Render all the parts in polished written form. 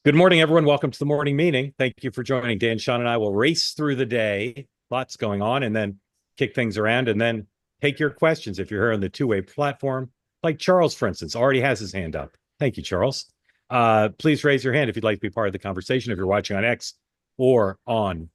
Good morning, everyone. Welcome to the morning meeting. Thank you for joining. Dan, Sean, and I will race through the day, lots going on, and then kick things around and then take your questions if you're here on the two-way platform. Like Charles, for instance, already has his hand up. Thank you, Charles. Please raise your hand if you'd like to be part of the conversation. If you're watching on X or on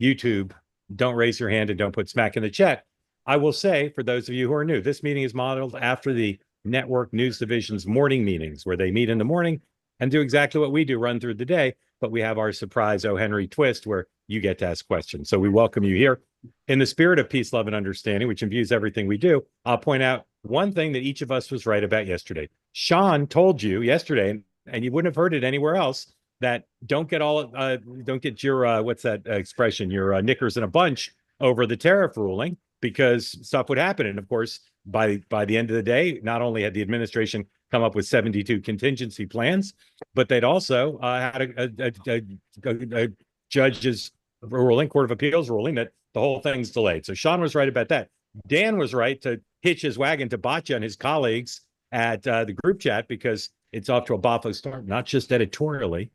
YouTube, don't raise your hand and don't put smack in the chat. I will say, for those of you who are new, this meeting is modeled after the network news division's morning meetings, where they meet in the morning and do exactly what we do, run through the day. But we have our surprise O. Henry twist where you get to ask questions. So we welcome you here. In the spirit of peace, love, and understanding, which imbues everything we do, I'll point out one thing that each of us was right about yesterday. Sean told you yesterday, and you wouldn't have heard it anywhere else, that don't get your what's that expression, your knickers in a bunch over the tariff ruling, because stuff would happen. And of course, by the end of the day, not only had the administration come up with 72 contingency plans, but they'd also had a judge's ruling, Court of Appeals ruling, that the whole thing's delayed. So Sean was right about that. Dan was right to hitch his wagon to Botcha and his colleagues at the group chat, because it's off to a boffo start, not just editorially,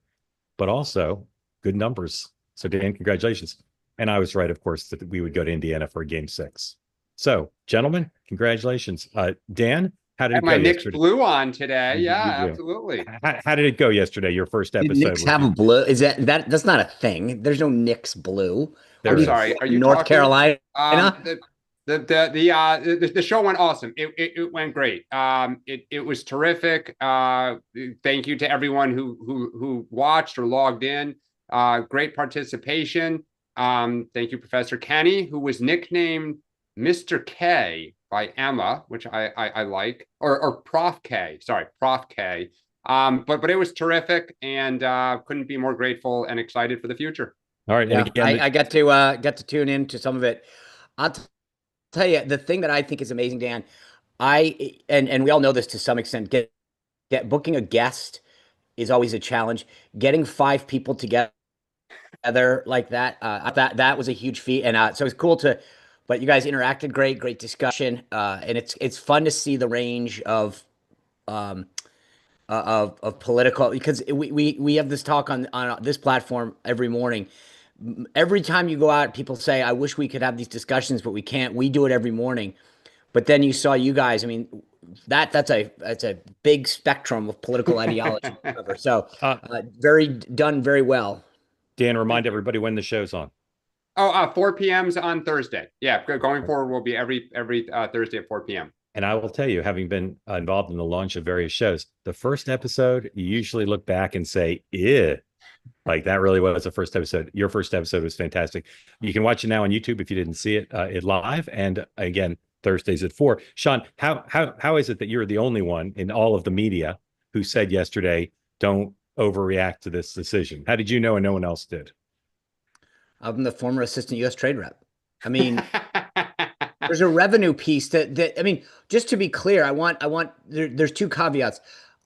but also good numbers. So Dan, congratulations. And I was right, of course, that we would go to Indiana for Game 6. So, gentlemen, congratulations. Dan, how did it go my Knicks yesterday? blue on today. Yeah, absolutely. How did it go yesterday, your first Did episode? Knicks have a blue? Is that's not a thing? There's no Knicks blue. I'm sorry. Are you North talking? Carolina? The show went awesome. It went great. It was terrific. Thank you to everyone who watched or logged in. Great participation. Thank you, Professor Kenny, who was nicknamed Mr. K by Emma, which I like, or Prof K. Sorry, Prof K. But it was terrific, and couldn't be more grateful and excited for the future. All right, yeah, and again, I got to tune in to some of it. I'll tell you the thing that I think is amazing, Dan. And we all know this to some extent. Booking a guest is always a challenge. Getting 5 people together like that, that was a huge feat, and so it's cool to. But you guys interacted great discussion, and it's fun to see the range of political, because we have this talk on this platform every morning. Every time you go out, people say, "I wish we could have these discussions, but we can't." We do it every morning, but then you saw you guys. I mean, that's a big spectrum of political ideology. So done very well. Dan, remind everybody when the show's on. 4 p.m.'s on Thursday. Yeah, going forward will be every Thursday at 4 p.m. And I will tell you, having been involved in the launch of various shows, the first episode, you usually look back and say, "Yeah, like that really was the first episode." Your first episode was fantastic. You can watch it now on YouTube if you didn't see it live. And again, Thursdays at 4. Sean, how is it that you're the only one in all of the media who said yesterday, don't overreact to this decision? How did you know and no one else did? I'm the former assistant U.S. trade rep. I mean, there's a revenue piece that I mean, just to be clear, there's 2 caveats.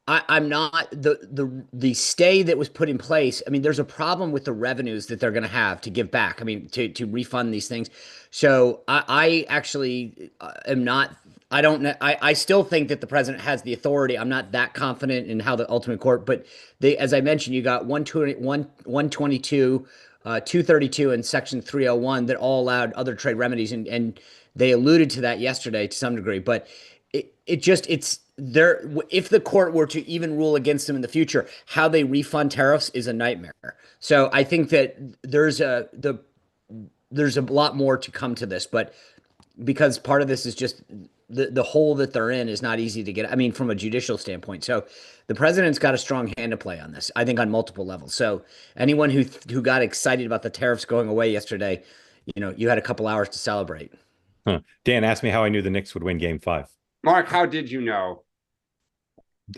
I'm not the stay that was put in place. I mean, there's a problem with the revenues that they're going to have to give back. I mean, to refund these things. So I actually am not. I don't know. I still think that the president has the authority. I'm not that confident in how the ultimate court. But as I mentioned, you got 122. 232 and Section 301 that all allowed other trade remedies, and they alluded to that yesterday to some degree. But it's there. If the court were to even rule against them in the future, how they refund tariffs is a nightmare. So I think that there's a lot more to come to this, but because part of this is just the hole that they're in is not easy to get. I mean, from a judicial standpoint. So the president's got a strong hand to play on this, I think, on multiple levels. So anyone who got excited about the tariffs going away yesterday, you had a couple hours to celebrate. Dan asked me how I knew the Knicks would win Game 5. Mark, how did you know?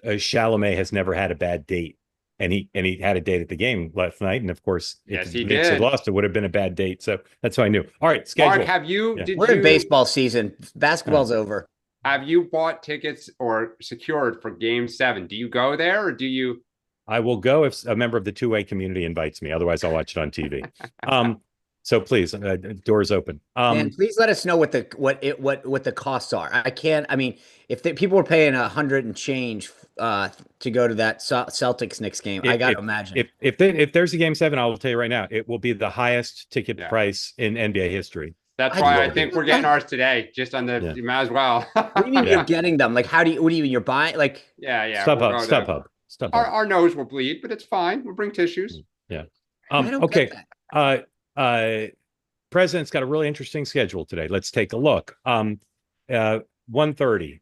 Chalamet has never had a bad date. And he had a date at the game last night. And of course, yes, if the Knicks had lost, it would have been a bad date. So that's how I knew. All right, schedule. Mark, we're in baseball season. Basketball's over. Have you bought tickets or secured for Game 7? Do you go there, or do you? I will go if a member of the two-way community invites me. Otherwise, I'll watch it on TV. So please, doors open. And please let us know what the costs are. I can't. I mean, if people were paying 100 and change to go to that Celtics Knicks game, I got to imagine. If there's a game 7, I will tell you right now, it will be the highest ticket Yeah. price in NBA history. That's why I think we're getting ours today, just on the, you might as well. What do you mean you're getting them? Like, what do you mean you're buying? Like, yeah. StubHub. Our nose will bleed, but it's fine. We'll bring tissues. Yeah. I don't Okay. get that. President's got a really interesting schedule today. Let's take a look. 1:30,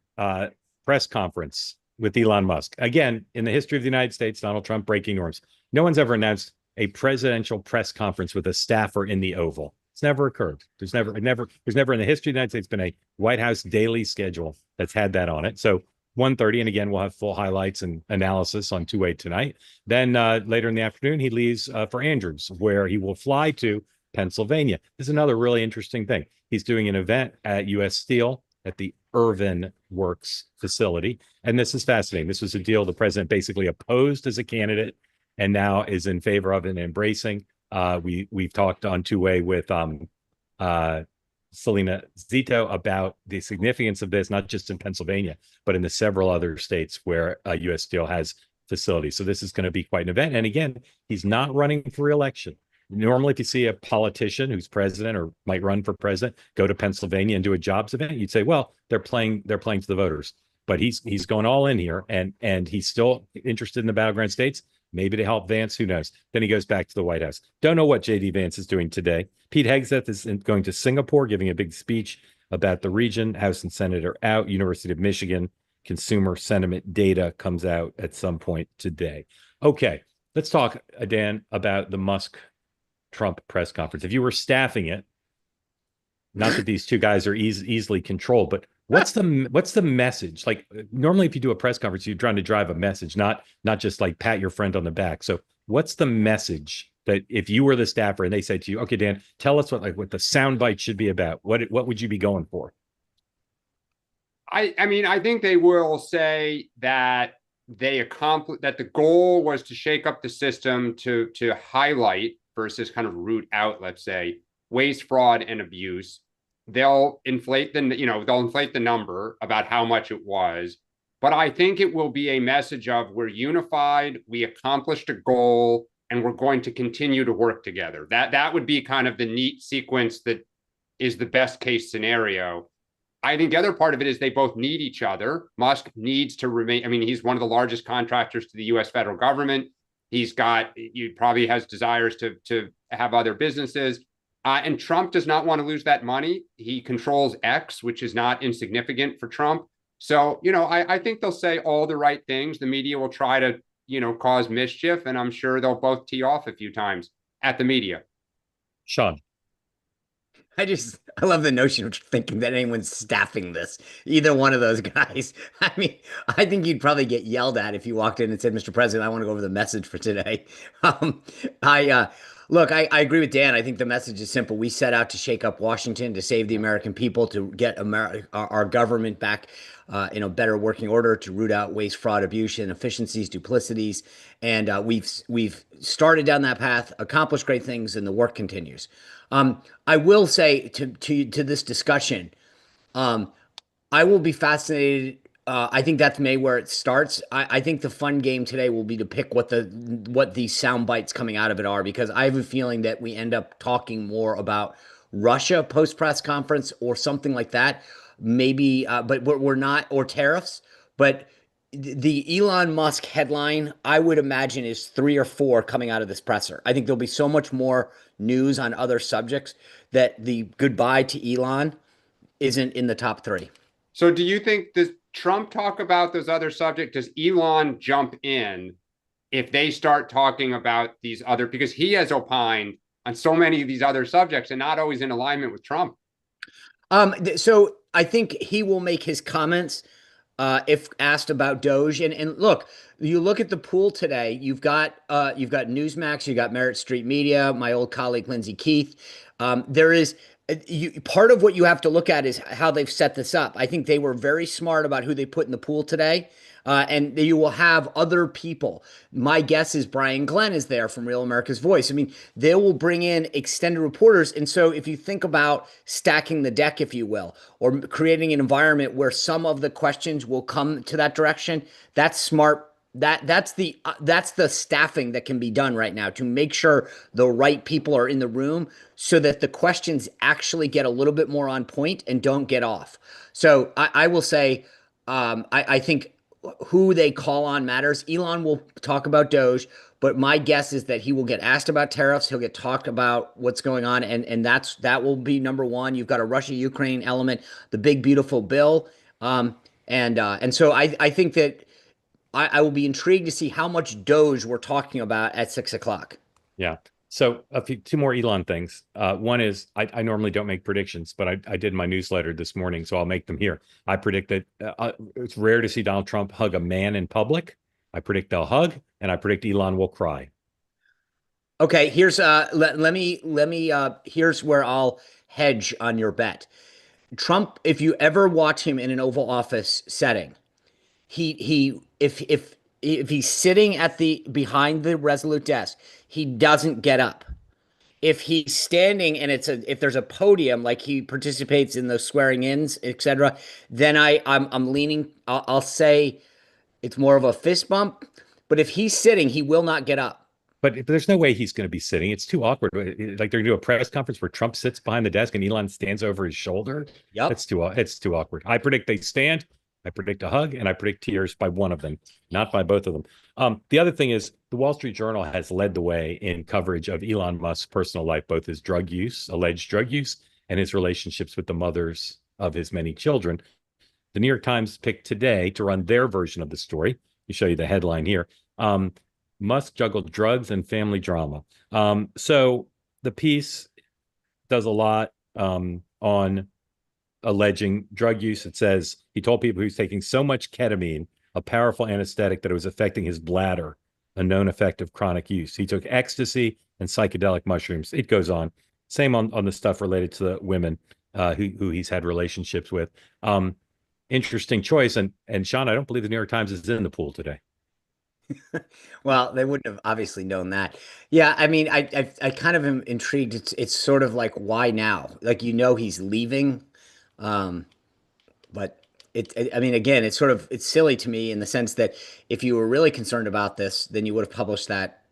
press conference with Elon Musk. Again, in the history of the United States, Donald Trump breaking norms. No one's ever announced a presidential press conference with a staffer in the Oval. It's never occurred. There's never in the history of the United States been a White House daily schedule that's had that on it. So 1:30, and again, we'll have full highlights and analysis on two-way tonight. Then later in the afternoon, he leaves for Andrews, where he will fly to Pennsylvania. This is another really interesting thing. He's doing an event at U.S. Steel at the Irvin Works facility. And this is fascinating. This was a deal the president basically opposed as a candidate and now is in favor of and embracing. We've talked on two-way with Selena Zito about the significance of this, not just in Pennsylvania, but in the several other states where U.S. Steel has facilities. So this is going to be quite an event. And again, he's not running for re-election. Normally, if you see a politician who's president or might run for president go to Pennsylvania and do a jobs event, you'd say, well, they're playing to the voters. But he's going all in here, and he's still interested in the battleground states, maybe to help Vance, who knows. Then he goes back to the White House. Don't know what J.D. Vance is doing today. Pete Hegseth is going to Singapore, giving a big speech about the region. House and Senate are out. University of Michigan consumer sentiment data comes out at some point today. Okay, let's talk, Dan, about the Musk Trump press conference. If you were staffing it, not that these two guys are easily controlled, but what's the message? Like, normally if you do a press conference, you're trying to drive a message, not just like pat your friend on the back. So what's the message that if you were the staffer and they said to you, okay, Dan, tell us what the soundbite should be about? What would you be going for? I mean, I think they will say that that the goal was to shake up the system to highlight versus kind of root out, let's say, waste, fraud, and abuse. They'll inflate the number about how much it was. But I think it will be a message of we're unified, we accomplished a goal, and we're going to continue to work together. That would be kind of the neat sequence that is the best case scenario. I think the other part of it is they both need each other. Musk needs to remain, I mean, he's one of the largest contractors to the US federal government. He probably has desires to have other businesses. And Trump does not want to lose that money. He controls X, which is not insignificant for Trump. So, I think they'll say all the right things. The media will try to, cause mischief, and I'm sure they'll both tee off a few times at the media. Sean. I love the notion of thinking that anyone's staffing this, either one of those guys. I mean, I think you'd probably get yelled at if you walked in and said, Mr. President, I want to go over the message for today. Look, I agree with Dan. I think the message is simple. We set out to shake up Washington, to save the American people, to get our government back in a better working order, to root out waste, fraud, abuse, inefficiencies, duplicities. And we've started down that path, accomplished great things, and the work continues. I will say to this discussion, I will be fascinated. I think that's maybe where it starts. I think the fun game today will be to pick what the sound bites coming out of it are, because I have a feeling that we end up talking more about Russia post press conference or something like that. Maybe, but we're not, or tariffs. But the Elon Musk headline, I would imagine, is 3 or 4 coming out of this presser. I think there'll be so much more news on other subjects that the goodbye to Elon isn't in the top 3. So do you think, does Trump talk about those other subjects? Does Elon jump in if they start talking about these other, because he has opined on so many of these other subjects and not always in alignment with Trump? So I think he will make his comments if asked about Doge. And look, you look at the pool today. You've got Newsmax, you got Merit Street Media, my old colleague Lindsay Keith. There is part of what you have to look at is how they've set this up. I think they were very smart about who they put in the pool today. And you will have other people. My guess is Brian Glenn is there from Real America's Voice. I mean, they will bring in extended reporters. And so if you think about stacking the deck, if you will, or creating an environment where some of the questions will come to that direction, that's smart. That's the staffing that can be done right now to make sure the right people are in the room so that the questions actually get a little bit more on point and don't get off. So I will say, I think who they call on matters. Elon will talk about Doge, but my guess is that he will get asked about tariffs. He'll get talked about what's going on, and that will be number one. You've got a Russia-Ukraine element, the big beautiful bill, and so I think that I will be intrigued to see how much Doge we're talking about at 6 o'clock. Yeah. So two more Elon things. One is I normally don't make predictions, but I did my newsletter this morning, so I'll make them here. I predict that it's rare to see Donald Trump hug a man in public. I predict they'll hug, and I predict Elon will cry. Okay, here's let me here's where I'll hedge on your bet. Trump, if you ever watch him in an Oval Office setting, if he's sitting at the behind the Resolute desk, he doesn't get up. If he's standing and if there's a podium, like he participates in those swearing-ins, etc., then I'm leaning. I'll say it's more of a fist bump. But if he's sitting, he will not get up. But there's no way he's going to be sitting. It's too awkward. Like they're going to do a press conference where Trump sits behind the desk and Elon stands over his shoulder. Yep. It's too awkward. I predict they stand. I predict a hug, and I predict tears by one of them, not by both of them. The other thing is the Wall Street Journal has led the way in coverage of Elon Musk's personal life, both his drug use, alleged drug use, and his relationships with the mothers of his many children. The New York Times picked today to run their version of the story. Let me show you the headline here. Musk juggled drugs and family drama. So the piece does a lot on alleging drug use. It says he told people he was taking so much ketamine, a powerful anesthetic, that it was affecting his bladder, a known effect of chronic use. He took ecstasy and psychedelic mushrooms. It goes on. Same on the stuff related to the women who he's had relationships with. Interesting choice. And Sean, I don't believe the New York Times is in the pool today. Well, they wouldn't have obviously known that. Yeah, I mean, I kind of am intrigued. It's sort of like, why now? Like, he's leaving, but I mean, again, it's silly to me in the sense that if you were really concerned about this, then you would have published that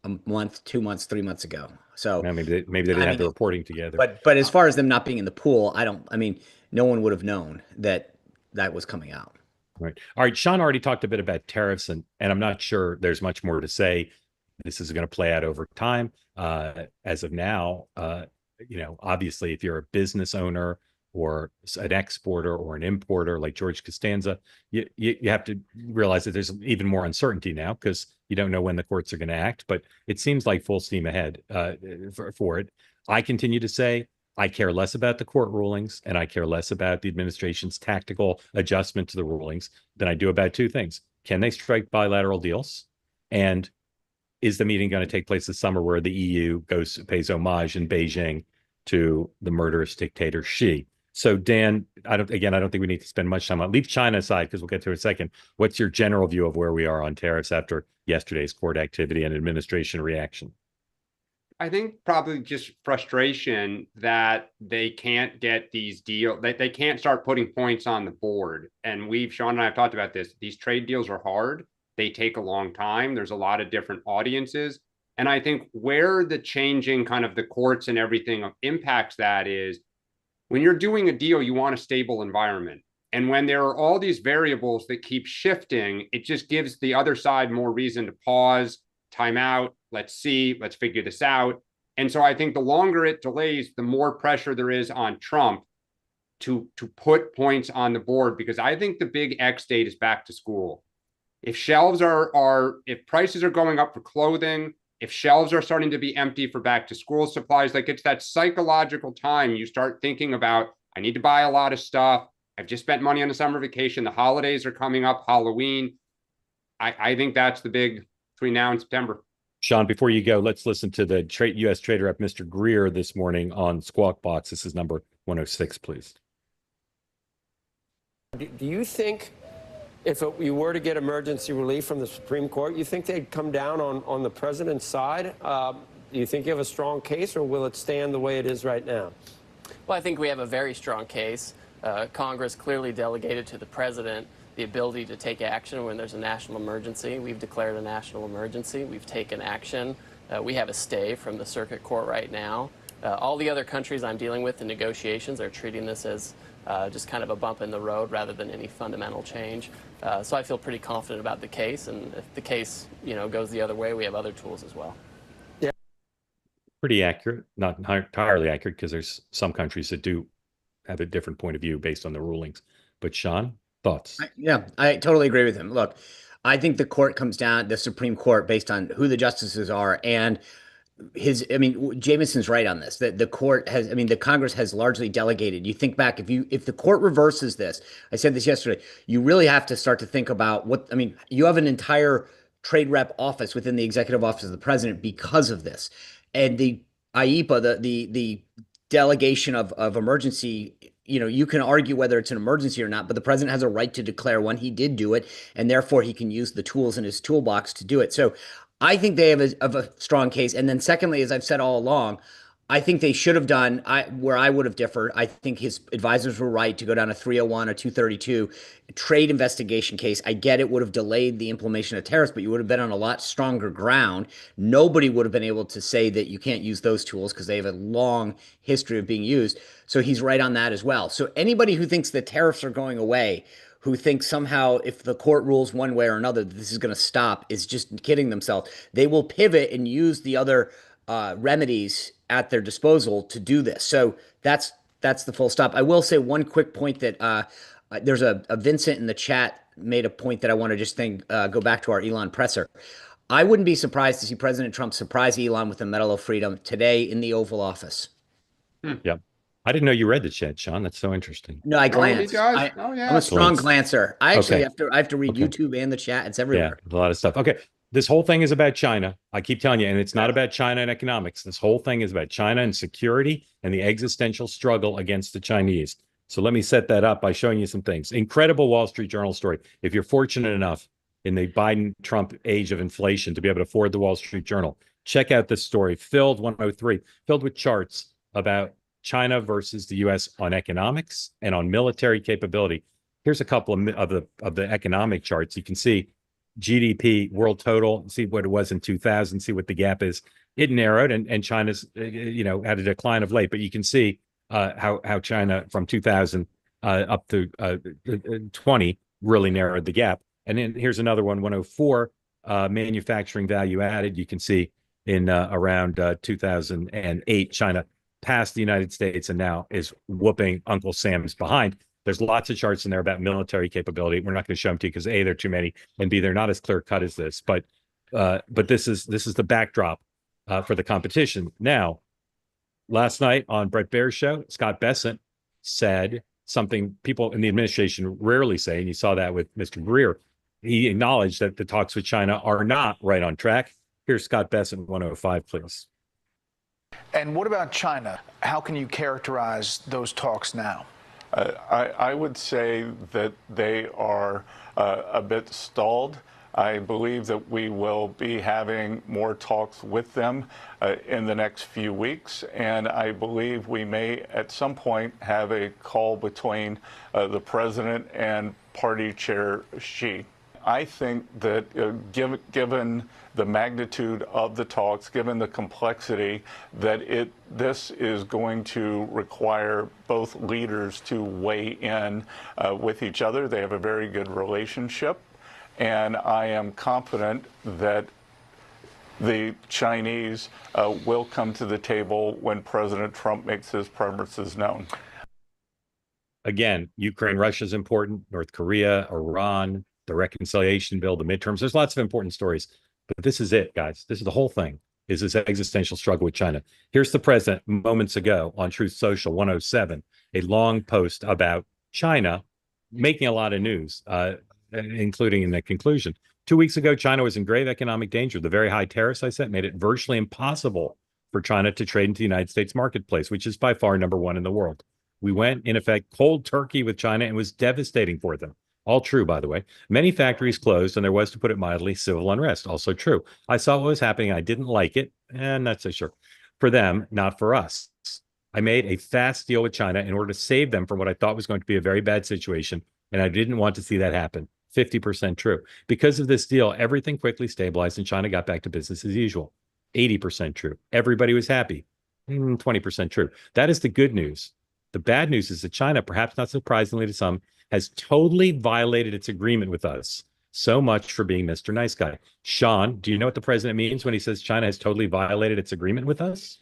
a month, 2 months, 3 months ago. So maybe they didn't have the reporting together. But as far as them not being in the pool, no one would have known that was coming out. Right. All right. Sean already talked a bit about tariffs, and I'm not sure there's much more to say. This is going to play out over time. As of now, obviously, if you're a business owner or an exporter or an importer like George Costanza, you have to realize that there's even more uncertainty now because you don't know when the courts are going to act. But it seems like full steam ahead for it. I continue to say I care less about the court rulings and I care less about the administration's tactical adjustment to the rulings than I do about two things. Can they strike bilateral deals? And is the meeting going to take place this summer where the EU pays homage in Beijing to the murderous dictator Xi? So Dan, I don't think we need to spend much time on it. Leave China aside because we'll get to it in a second. What's your general view of where we are on tariffs after yesterday's court activity and administration reaction? I think probably just frustration that they can't get these deals, they can't start putting points on the board. And Sean and I have talked about this. These trade deals are hard. They take a long time. There's a lot of different audiences. And I think where the changing kind of the courts and everything impacts that is when you're doing a deal, you want a stable environment. And when there are all these variables that keep shifting, it just gives the other side more reason to pause, time out, let's see, let's figure this out. And so I think the longer it delays, the more pressure there is on Trump to put points on the board, because I think the big X date is back to school. If shelves if prices are going up for clothing, if shelves are starting to be empty for back to school supplies, like it's that psychological time you start thinking about, I need to buy a lot of stuff. I've just spent money on a summer vacation. The holidays are coming up, Halloween. I think that's the big between now and September. Sean, before you go, let's listen to the U.S. Trader Rep, Mr. Greer, this morning on Squawk Box. This is number 106, please. Do you think if you were to get emergency relief from the Supreme Court, you think they'd come down on the president's side? Do you think you have a strong case, or will it stand the way it is right now? Well, I think we have a very strong case. Congress clearly delegated to the president the ability to take action when there's a national emergency. We've declared a national emergency. We've taken action. We have a stay from the circuit court right now. All the other countries I'm dealing with in negotiations are treating this as just kind of a bump in the road rather than any fundamental change. So I feel pretty confident about the case, and if the case, goes the other way, we have other tools as well. Pretty accurate, not entirely accurate, because there's some countries that do have a different point of view based on the rulings. But Sean, thoughts? Yeah, I totally agree with him. Look, I think the Supreme Court, based on who the justices are and Jameson's right on this. The Congress has largely delegated. You think back, if the court reverses this, I said this yesterday, you really have to start to think about you have an entire trade rep office within the executive office of the president because of this. And the IEPA, the delegation of emergency, you can argue whether it's an emergency or not, but the president has a right to declare one. He did do it, and therefore he can use the tools in his toolbox to do it. So I think they have a strong case. And then secondly, as I've said all along, I think they should have done where I would have differed. I think his advisors were right to go down a 301 or 232 trade investigation case. I get it would have delayed the implementation of tariffs, but you would have been on a lot stronger ground. Nobody would have been able to say that you can't use those tools because they have a long history of being used. So he's right on that as well. So anybody who thinks the tariffs are going away, who thinks somehow if the court rules one way or another, that this is going to stop, is just kidding themselves. They will pivot and use the other remedies at their disposal to do this. So that's the full stop. I will say one quick point that there's a Vincent in the chat made a point that I want to just go back to our Elon presser. I wouldn't be surprised to see President Trump surprise Elon with the Medal of Freedom today in the Oval Office. Yep. I didn't know you read the chat, Sean. That's so interesting. No, I glance. He does? I'm a strong glancer. I actually have to read Okay. YouTube and the chat. It's everywhere. Yeah, a lot of stuff. Okay. This whole thing is about China. I keep telling you, and it's not about China and economics. This whole thing is about China and security and the existential struggle against the Chinese. So let me set that up by showing you some things. Incredible Wall Street Journal story. If you're fortunate enough in the Biden-Trump age of inflation to be able to afford the Wall Street Journal, check out this story, filled with charts about China versus the U.S. on economics and on military capability. Here's a couple of the economic charts. You can see GDP, world total, see what it was in 2000, see what the gap is. It narrowed, and China's had a decline of late, but you can see how China from 2000 up to 20 really narrowed the gap. And then here's another one, 104, manufacturing value added. You can see in around 2008, China passed the United States and now is whooping Uncle Sam's behind. There's lots of charts in there about military capability. We're not going to show them to you because A, they're too many, and B, they're not as clear cut as this. But this is the backdrop for the competition. Now, last night on Brett Baer's show, Scott Bessent said something people in the administration rarely say, and you saw that with Mr. Greer. He acknowledged that the talks with China are not right on track. Here's Scott Bessent, 105, please. And what about China? How can you characterize those talks now? I would say that they are a bit stalled. I believe that we will be having more talks with them in the next few weeks, and I believe we may at some point have a call between the president and party chair Xi. I think that given the magnitude of the talks, given the complexity, that this is going to require both leaders to weigh in with each other. They have a very good relationship, and I am confident that the Chinese will come to the table when President Trump makes his preferences known. Again, Ukraine, Russia is important, North Korea, Iran, the reconciliation bill, the midterms. There's lots of important stories, but this is it, guys. This is the whole thing, is this existential struggle with China. Here's the president moments ago on Truth Social 107, a long post about China making a lot of news, including in the conclusion. 2 weeks ago, China was in grave economic danger. The very high tariffs I set made it virtually impossible for China to trade into the United States marketplace, which is by far #1 in the world. We went, in effect, cold turkey with China and was devastating for them. All true, by the way. Many factories closed, and there was, to put it mildly, civil unrest. Also true. I saw what was happening. I didn't like it, and not so sure. For them, not for us. I made a fast deal with China in order to save them from what I thought was going to be a very bad situation, and I didn't want to see that happen. 50% true. Because of this deal, everything quickly stabilized, and China got back to business as usual. 80% true. Everybody was happy. 20% true. That is the good news. The bad news is that China, perhaps not surprisingly to some, has totally violated its agreement with us. So much for being Mr. Nice Guy. Sean, do you know what the president means when he says China has totally violated its agreement with us?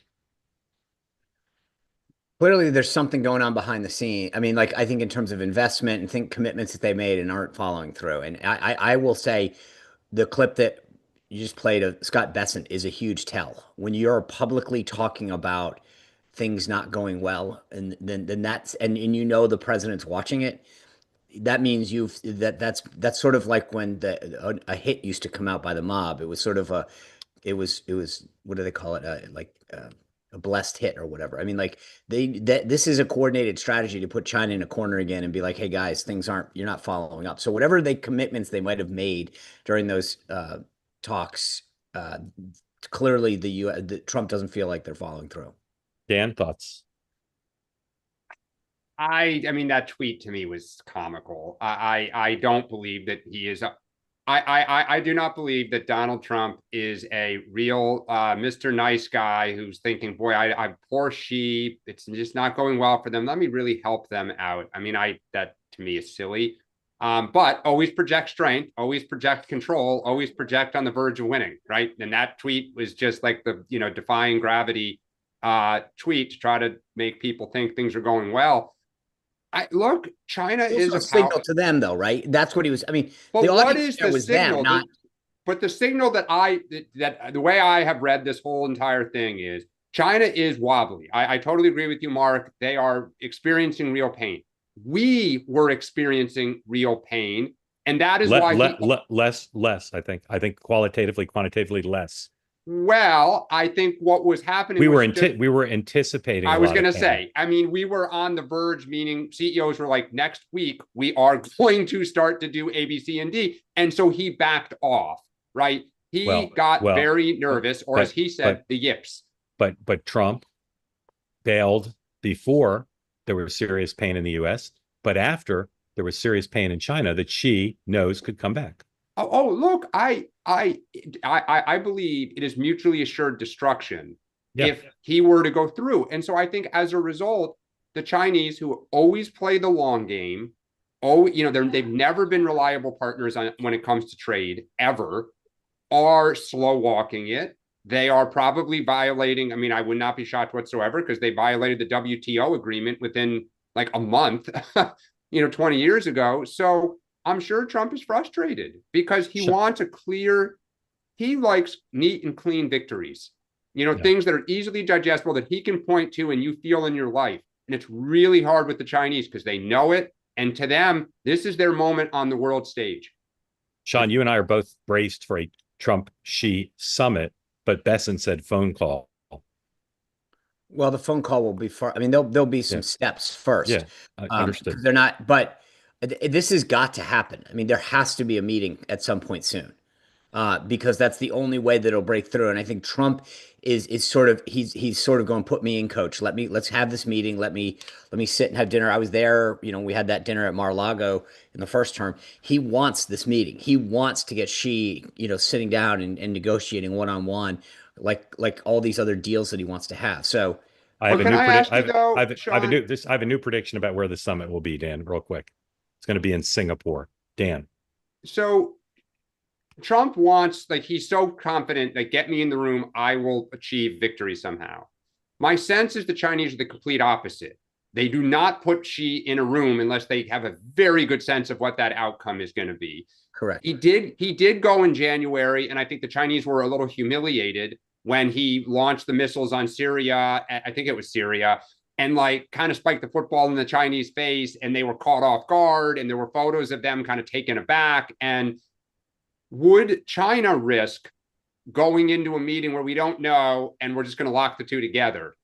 Clearly, there's something going on behind the scene. I mean, like, I think in terms of investment and think commitments that they made and aren't following through. And I will say the clip that you just played of Scott Bessent is a huge tell. When you're publicly talking about things not going well, and then that's and you know the president's watching it, that means that's sort of like when a hit used to come out by the mob. It was sort of it was what do they call it? A blessed hit or whatever. I mean, like this is a coordinated strategy to put China in a corner again and be like, hey guys, you're not following up. So whatever commitments they might have made during those talks, clearly the Trump doesn't feel like they're following through. Dan, thoughts? I mean, that tweet to me was comical. I don't believe that he is. I do not believe that Donald Trump is a real Mr. Nice Guy who's thinking, boy, I poor sheep. It's just not going well for them. Let me really help them out. I mean, that to me is silly. But always project strength, always project control, always project on the verge of winning, right? And that tweet was just like the, defying gravity tweet to try to make people think things are going well. China is a signal to them, though, right? That's what he was. I mean, but what is the signal? But the signal that the way I have read this whole entire thing is China is wobbly. I totally agree with you, Mark. They are experiencing real pain. We were experiencing real pain, and that is why less. I think quantitatively less. Well, I think what was happening. We were anticipating. I was going to say. I mean, we were on the verge. Meaning, CEOs were like, "Next week we are going to start to do A, B, C, and D," and so he backed off. Right? He got very nervous, or as he said, the yips. But Trump bailed before there was serious pain in the U.S., but after there was serious pain in China that she knows could come back. Oh, look, I believe it is mutually assured destruction if he were to go through. And so I think as a result, the Chinese, who always play the long game, they've never been reliable partners when it comes to trade ever, are slow walking it. They are probably violating. I mean, I would not be shocked whatsoever because they violated the WTO agreement within like a month, 20 years ago. So I'm sure Trump is frustrated because he wants he likes neat and clean victories, things that are easily digestible that he can point to and you feel in your life. And it's really hard with the Chinese because they know it. And to them, this is their moment on the world stage. Sean, you and I are both braced for a Trump-Xi summit, but Bessent said phone call. Well, the phone call will be far. I mean, there'll be some steps first. Yeah, I understood. They're not, but this has got to happen. I mean, there has to be a meeting at some point soon, because that's the only way that it'll break through. And I think Trump is sort of he's sort of going, put me in, coach. Let's have this meeting. Let me sit and have dinner. I was there. We had that dinner at Mar-a-Lago in the first term. He wants this meeting. He wants to get Xi, sitting down and negotiating one-on-one, like all these other deals that he wants to have. So I have a new prediction about where the summit will be, Dan, real quick. It's going to be in Singapore. Dan. So Trump wants, he's so confident that get me in the room, I will achieve victory somehow. My sense is the Chinese are the complete opposite. They do not put Xi in a room unless they have a very good sense of what that outcome is going to be. Correct. He did go in January, and I think the Chinese were a little humiliated when he launched the missiles on Syria. I think it was Syria. And kind of spiked the football in the Chinese face, and they were caught off guard, and there were photos of them kind of taken aback. And would China risk going into a meeting where we don't know, and we're just going to lock the two together?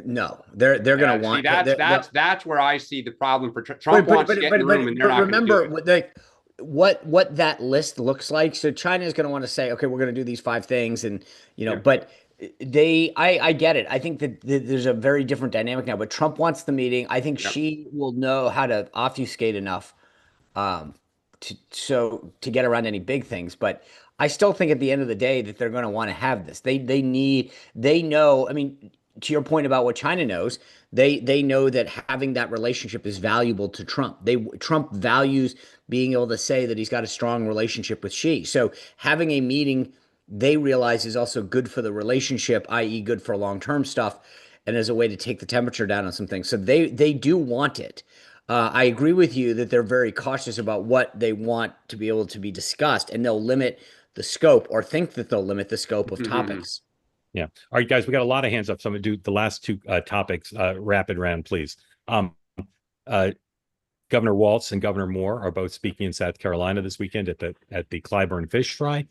No, they're going to want. That's where I see the problem for Trump wants to get in the room, and they're not going to do it. What that list looks like. So China is going to want to say, okay, we're going to do these 5 things, and but I get it. I think that there's a very different dynamic now. But Trump wants the meeting. I think Xi will know how to obfuscate enough to get around any big things. But I still think at the end of the day that they're going to want to have this. They know. I mean, to your point about what China knows, they know that having that relationship is valuable to Trump. Trump values being able to say that he's got a strong relationship with Xi. So having a meeting, they realize, is also good for the relationship, i.e. good for long-term stuff, and as a way to take the temperature down on some things. So they do want it. I agree with you that they're very cautious about what they want to be able to be discussed, and they'll limit the scope, or think that they'll limit the scope of topics. Yeah. All right, guys, we got a lot of hands up. So I'm going to do the last 2 topics rapid round, please. Governor Walz and Governor Moore are both speaking in South Carolina this weekend at the Clyburn Fish Fry.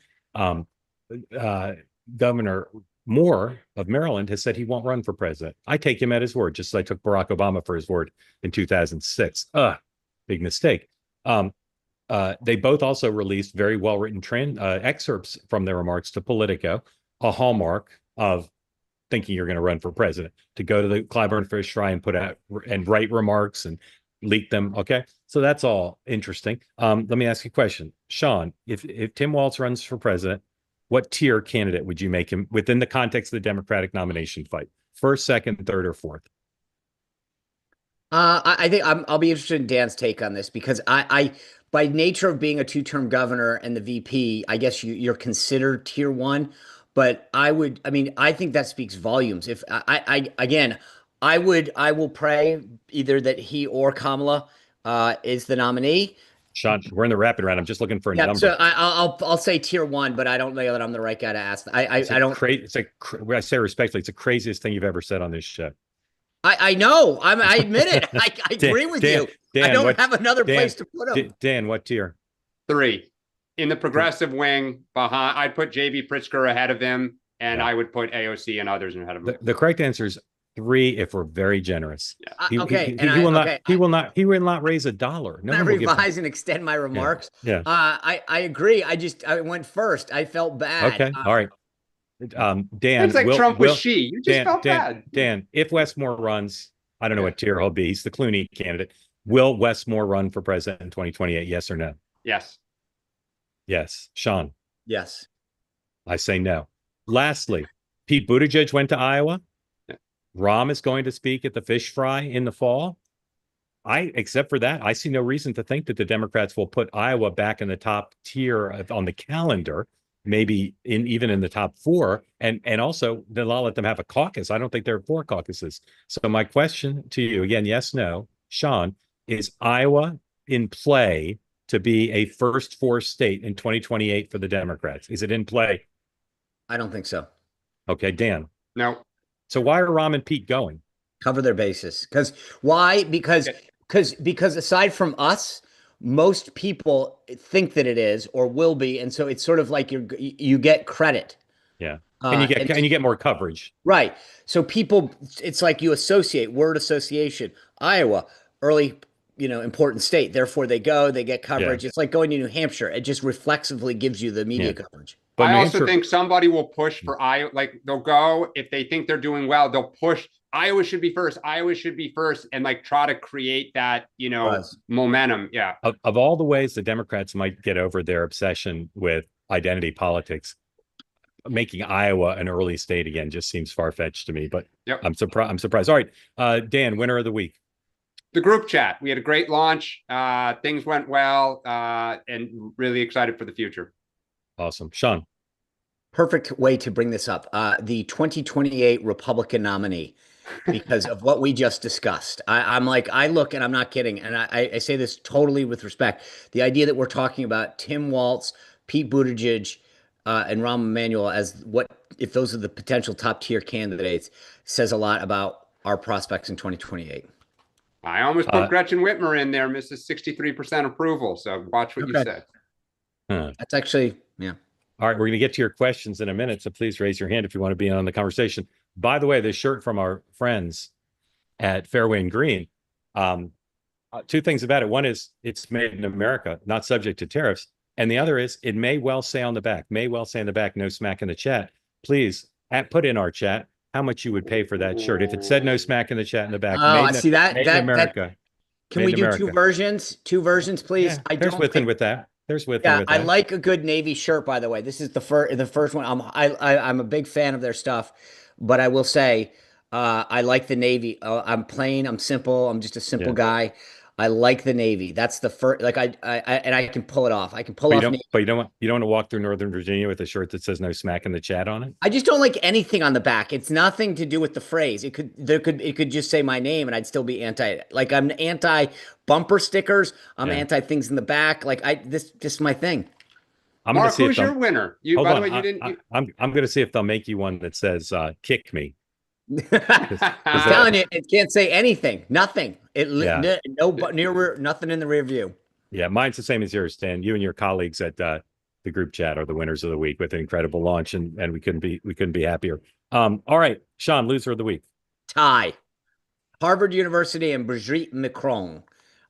Governor Moore of Maryland has said he won't run for president. I take him at his word, just as I took Barack Obama for his word in 2006. Big mistake. They both also released very well-written excerpts from their remarks to Politico, a hallmark of thinking you're going to run for president, to go to the Clyburn Fish Fry and put out and write remarks and leak them. Okay. So that's all interesting. Let me ask you a question. Sean, if Tim Walz runs for president, what tier candidate would you make him within the context of the Democratic nomination fight? First, second, third, or fourth? I think I'll be interested in Dan's take on this, because I by nature of being a 2-term governor and the VP, I guess you're considered tier 1. But I think that speaks volumes. If I will pray either that he or Kamala is the nominee. Sean, we're in the rapid round. I'm just looking for a number. So I'll say tier 1, but I don't know that I'm the right guy to ask. I don't. I say respectfully, it's the craziest thing you've ever said on this show. I know. I admit it. I agree with you. Dan, I don't have another place to put him. Dan, what tier? 3. In the progressive wing, behind, I'd put J.B. Pritzker ahead of him, and I would put AOC and others ahead of him. The correct answer is 3 if we're very generous. Yeah. He will not raise $1. No, I revise and extend my remarks. Yeah. I agree. I went first. I felt bad. Okay. All right. Dan, it's like Trump with Xi. You just felt bad. Dan, if Westmore runs, I don't know what tier he'll be. He's the Clooney candidate. Will Westmore run for president in 2028? Yes or no? Yes. Yes. Sean? Yes. I say no. Lastly, Pete Buttigieg went to Iowa. Yeah. Rahm is going to speak at the Fish Fry in the fall. Except for that, I see no reason to think that the Democrats will put Iowa back in the top tier on the calendar, maybe even in the top 4. And also, they'll let them have a caucus. I don't think there are 4 caucuses. So my question to you, again, yes, no, Sean, is Iowa in play to be a first 4 state in 2028 for the Democrats? Is it in play? I don't think so. Okay, Dan. No. So why are Rahm and Pete going? Cover their bases. Why? Because aside from us, most people think that it is or will be, and so it's sort of like you get credit. Yeah, and you get more coverage. Right. So people, it's like you associate, word association. Iowa, early, important state. Therefore, they get coverage. Yeah. It's like going to New Hampshire. It just reflexively gives you the media coverage. But I also think somebody will push for Iowa. Like they'll go, if they think they're doing well, they'll push. Iowa should be first. Iowa should be first, and try to create that, momentum. Yeah. Of all the ways the Democrats might get over their obsession with identity politics, making Iowa an early state again just seems far-fetched to me. But I'm surprised. All right, Dan, winner of the week. The group chat. We had a great launch. Things went well, and really excited for the future. Awesome. Sean. Perfect way to bring this up. The 2028 Republican nominee, because of what we just discussed. I look, and I'm not kidding, and I say this totally with respect. The idea that we're talking about Tim Walz, Pete Buttigieg, and Rahm Emanuel as if those are the potential top tier candidates says a lot about our prospects in 2028. I almost put Gretchen Whitmer in there, Mrs. 63% approval. So watch what you said. That's actually, yeah. All right, we're going to get to your questions in a minute, so please raise your hand if you want to be on the conversation. By the way, this shirt from our friends at Fairway and Green. Two things about it. One is it's made in America, not subject to tariffs. And the other is it may well say on the back, no smack in the chat. Please put in our chat how much you would pay for that shirt. If it said no smack in the chat in the back, Oh, I see that. made in America. Can we do two versions? Two versions, please. Yeah, there's within with that. There's within with that. I like a good Navy shirt, by the way. This is the first one. I'm a big fan of their stuff, but I will say I like the Navy. I'm plain, I'm simple, I'm just a simple guy. I like the Navy. That's the first. Like and I can pull it off. I can pull off. But you don't want to walk through Northern Virginia with a shirt that says "No smack in the chat" on it. I just don't like anything on the back. It's nothing to do with the phrase. It could just say my name, and I'd still be anti. Like I'm anti bumper stickers. I'm anti things in the back. Like this is my thing. Mark, who's your winner? By the way, you didn't. I'm going to see if they'll make you one that says "Kick me." I'm telling you, it can't say anything. Nothing. Nothing in the rear view. Yeah, mine's the same as yours, Dan. You and your colleagues at the group chat are the winners of the week with an incredible launch, and we couldn't be happier. All right, Sean, loser of the week. Tie. Harvard University and Brigitte Macron.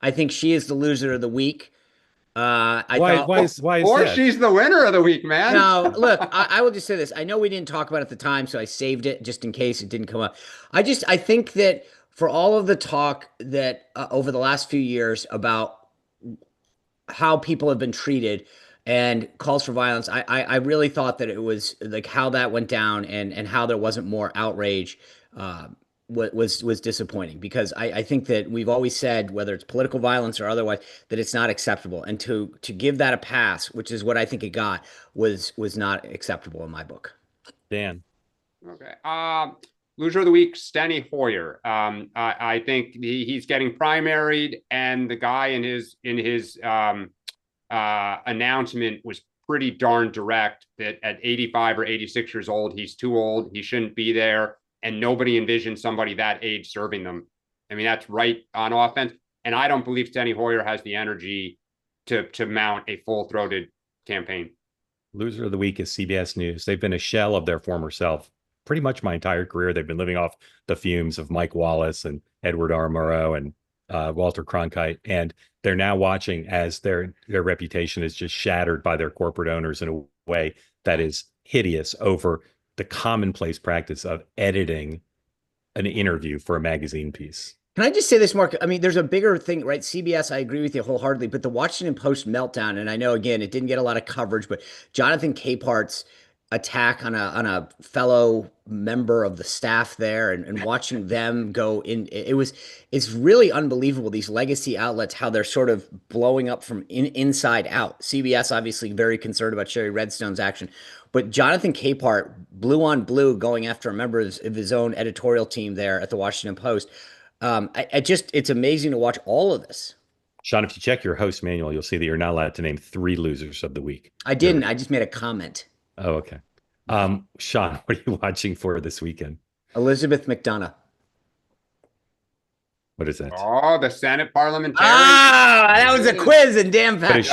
I think she is the loser of the week. Why is that? She's the winner of the week, man. No, look, I will just say this. I know we didn't talk about it at the time, so I saved it just in case it didn't come up. I think that for all of the talk that over the last few years about how people have been treated and calls for violence, I really thought that it was like how that went down and how there wasn't more outrage was disappointing, because I think that we've always said, whether it's political violence or otherwise, that it's not acceptable. And to give that a pass, which is what I think it got, was not acceptable in my book. Dan. Okay. Loser of the week, Steny Hoyer. I think he's getting primaried, and the guy in his announcement was pretty darn direct that at 85 or 86 years old, he's too old. He shouldn't be there. And nobody envisions somebody that age serving them. I mean, that's right on offense. And I don't believe Steny Hoyer has the energy to mount a full-throated campaign. Loser of the week is CBS News. They've been a shell of their former self pretty much my entire career. They've been living off the fumes of Mike Wallace and Edward R. Murrow and Walter Cronkite. And they're now watching as their reputation is just shattered by their corporate owners in a way that is hideous over the commonplace practice of editing an interview for a magazine piece. Can I just say this, Mark? I mean, there's a bigger thing, right? CBS, I agree with you wholeheartedly, but the Washington Post meltdown, and I know, again, it didn't get a lot of coverage, but Jonathan Capehart's attack on a fellow member of the staff there and watching them go in, it's really unbelievable, these legacy outlets, how they're sort of blowing up from inside out. CBS obviously very concerned about Sherry Redstone's action, but Jonathan Capehart, blue on blue, going after a member of his own editorial team there at the Washington Post. It's amazing to watch all of this. Sean, if you check your host manual, you'll see that you're not allowed to name 3 losers of the week. I didn't. I just made a comment. Oh, okay. Sean, what are you watching for this weekend? Elizabeth McDonough. What is that? Oh, the Senate parliamentarian. Ah, that was a quiz, and damn fact. Is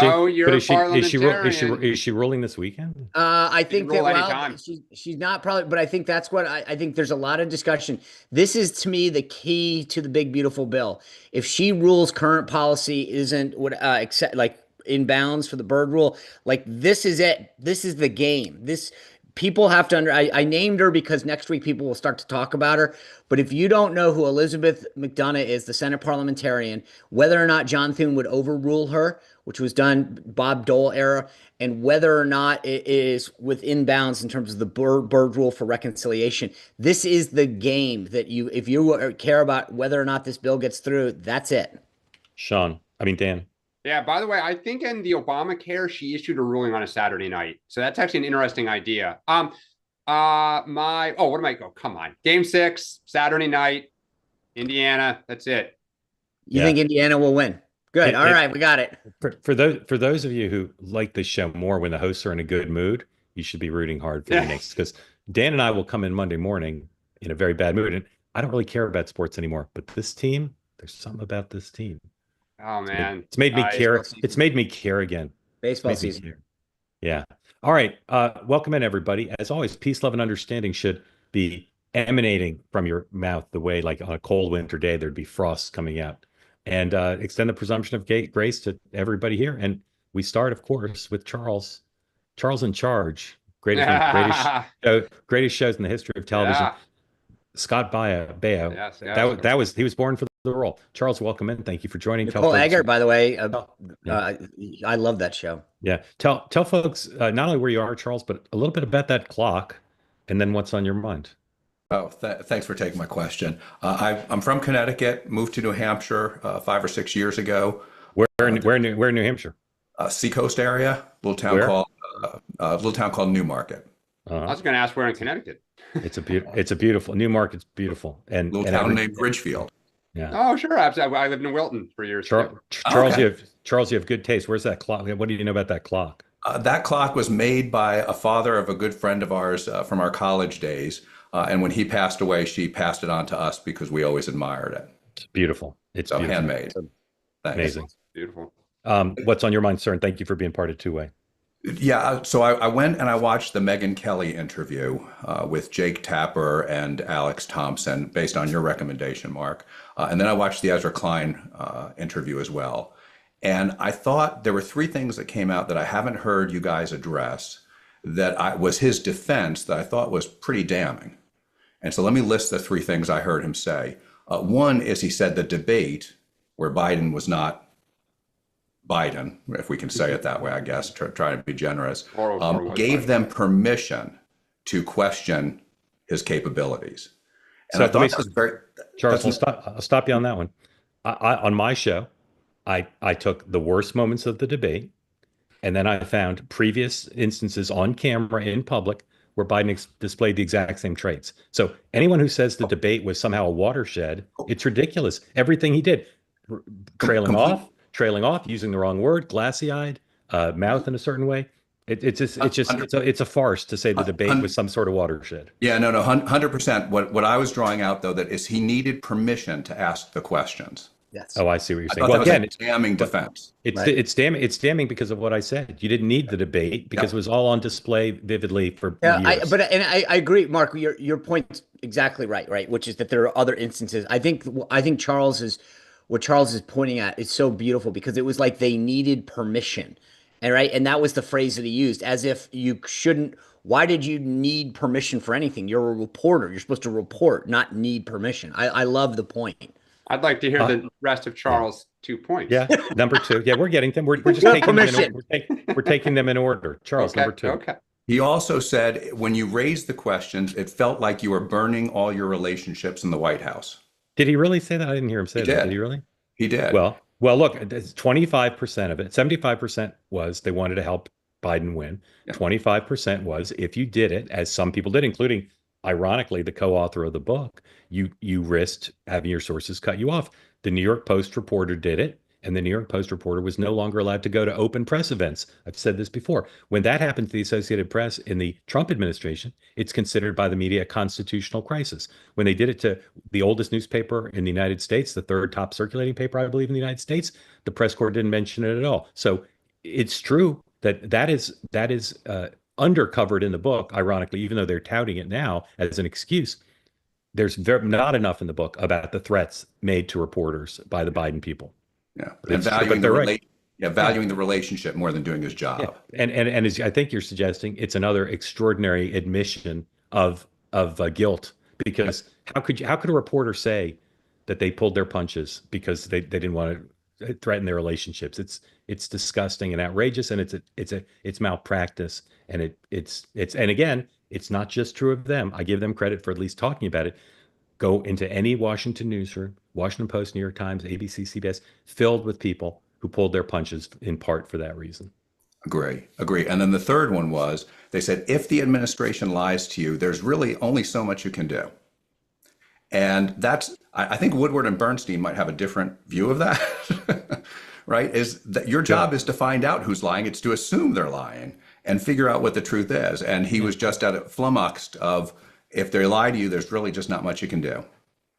she ruling this weekend? I think that she's not probably, but I think that's what I think. There's a lot of discussion. This is, to me, the key to the big beautiful bill. If she rules current policy isn't what except like in bounds for the bird rule, like this is it. This is the game. People have to I named her because next week people will start to talk about her. But if you don't know who Elizabeth McDonough is, the Senate parliamentarian, whether or not John Thune would overrule her, which was done Bob Dole era, and whether or not it is within bounds in terms of the bird rule for reconciliation, this is the game that if you care about whether or not this bill gets through, that's it. Dan. Yeah, by the way, I think in the Obamacare, she issued a ruling on a Saturday night. So that's actually an interesting idea. Come on. Game 6, Saturday night, Indiana. That's it. You think Indiana will win? Good. All right, we got it. For those of you who like the show more when the hosts are in a good mood, you should be rooting hard for the Knicks, because Dan and I will come in Monday morning in a very bad mood. And I don't really care about sports anymore, but this team, there's something about this team. Oh man, it's made me care. It's made me care again. Baseball season. Yeah. All right. Welcome in, everybody. As always, peace, love, and understanding should be emanating from your mouth the way, like on a cold winter day, there'd be frost coming out. And extend the presumption of grace to everybody here. And we start, of course, with Charles. Charles in Charge, greatest shows in the history of television. Yeah. Scott Baio. Yes, That was he was born for the role. Charles, welcome in. Thank you for joining. Nicole Eggert, by the way, Yeah. I love that show. Yeah. Tell folks not only where you are, Charles, but a little bit about that clock, and then what's on your mind. Oh, thanks for taking my question. I'm from Connecticut, moved to New Hampshire 5 or 6 years ago. Where in New Hampshire? Seacoast area, little town called Newmarket. I was going to ask where in Connecticut. It's a beautiful Newmarket's beautiful, and Little town named Ridgefield. Yeah. Oh, sure. I lived in Wilton for years. Charles, Okay. you have good taste. Where's that clock? What do you know about that clock? That clock was made by a father of a good friend of ours from our college days. And when he passed away, she passed it on to us because we always admired it. It's beautiful. It's So beautiful. handmade. Thanks. Amazing. Beautiful. What's on your mind, sir? And thank you for being part of Two Way. Yeah, so I went and I watched the Megyn Kelly interview with Jake Tapper and Alex Thompson, based on your recommendation, Mark. And then I watched the Ezra Klein interview as well. And I thought there were three things that came out that I haven't heard you guys address that was his defense that I thought was pretty damning. And so let me list the three things I heard him say. One is he said the debate where Biden was not Biden, if we can say it that way, I guess, try to be generous, gave them permission to question his capabilities. And So I thought that was very, Charles, I'll stop you on that one. On my show, I took the worst moments of the debate, and then I found previous instances on camera in public where Biden displayed the exact same traits. So anyone who says the debate was somehow a watershed, it's ridiculous. Everything he did, trailing off, using the wrong word, glassy-eyed, mouth in a certain way. It's a farce to say the debate was some sort of watershed. Yeah, no, 100%. What I was drawing out, though, that is he needed permission to ask the questions. Yes. Oh, I see what you're I saying. thought Well, that again, was a damning defense. it's damning because of what I said. You didn't need the debate because it was all on display vividly for years. I agree, Mark. Your point's exactly right, which is that there are other instances. I think what Charles is pointing at is so beautiful because it was like they needed permission. And that was the phrase that he used, as if you shouldn't. Why did you need permission for anything? You're a reporter. You're supposed to report, not need permission. I love the point. I'd like to hear the rest of Charles' 2 points. Yeah, number two. Yeah, we're getting them. We're just taking them in order. We're taking them in order. Charles, Okay, number two. Okay. He also said when you raised the questions, it felt like you were burning all your relationships in the White House. Did he really say that? I didn't hear him say that. Did he really? He did. Well, look, 25% of it, 75% was they wanted to help Biden win. 25% was if you did it, as some people did, including, ironically, the co-author of the book, you risked having your sources cut you off. The New York Post reporter did it, and the New York Post reporter was no longer allowed to go to open press events. I've said this before. When that happened to the Associated Press in the Trump administration, it's considered by the media a constitutional crisis. When they did it to the oldest newspaper in the United States, the third top circulating paper, I believe, in the United States, the press corps didn't mention it at all. So it's true that is undercovered in the book, ironically, even though they're touting it now as an excuse. There's not enough in the book about the threats made to reporters by the Biden people. Yeah, It's and true, valuing the relationship more than doing his job. Yeah. And as I think you're suggesting, it's another extraordinary admission of guilt, because how could a reporter say that they pulled their punches because they didn't want to threaten their relationships? It's disgusting and outrageous, and it's malpractice, and and again, it's not just true of them. I give them credit for at least talking about it. Go into any Washington newsroom, Washington Post, New York Times, ABC, CBS, filled with people who pulled their punches in part for that reason. Agree. And then the third one was, they said, if the administration lies to you, there's really only so much you can do. And I think Woodward and Bernstein might have a different view of that, right? Is that your job is to find out who's lying. It's to assume they're lying and figure out what the truth is. And he was just flummoxed of, if they lie to you, there's really just not much you can do.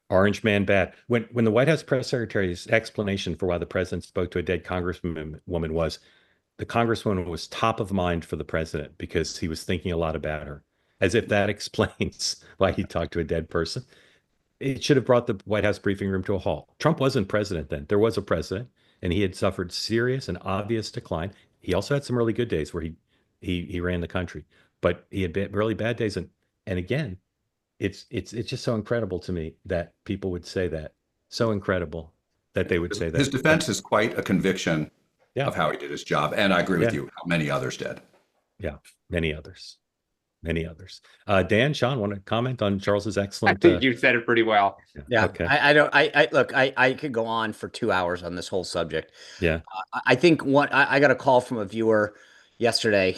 Orange man bad. When the White House press secretary's explanation for why the president spoke to a dead congresswoman was, the congresswoman was top of mind for the president because he was thinking a lot about her. as if that explains why he talked to a dead person. It should have brought the White House briefing room to a halt. Trump wasn't president then. There was a president, and he had suffered serious and obvious decline. He also had some really good days where he ran the country, but he had really bad days. And again, it's just so incredible to me that people would say that. So incredible that they would say that. His defense is quite a conviction Yeah. of how he did his job. And I agree with you, how many others did. Yeah, many others. Many others. Dan, Sean, want to comment on Charles's I excellent? think you said it pretty well. Yeah, Okay. I could go on for 2 hours on this whole subject. Yeah. I think I got a call from a viewer yesterday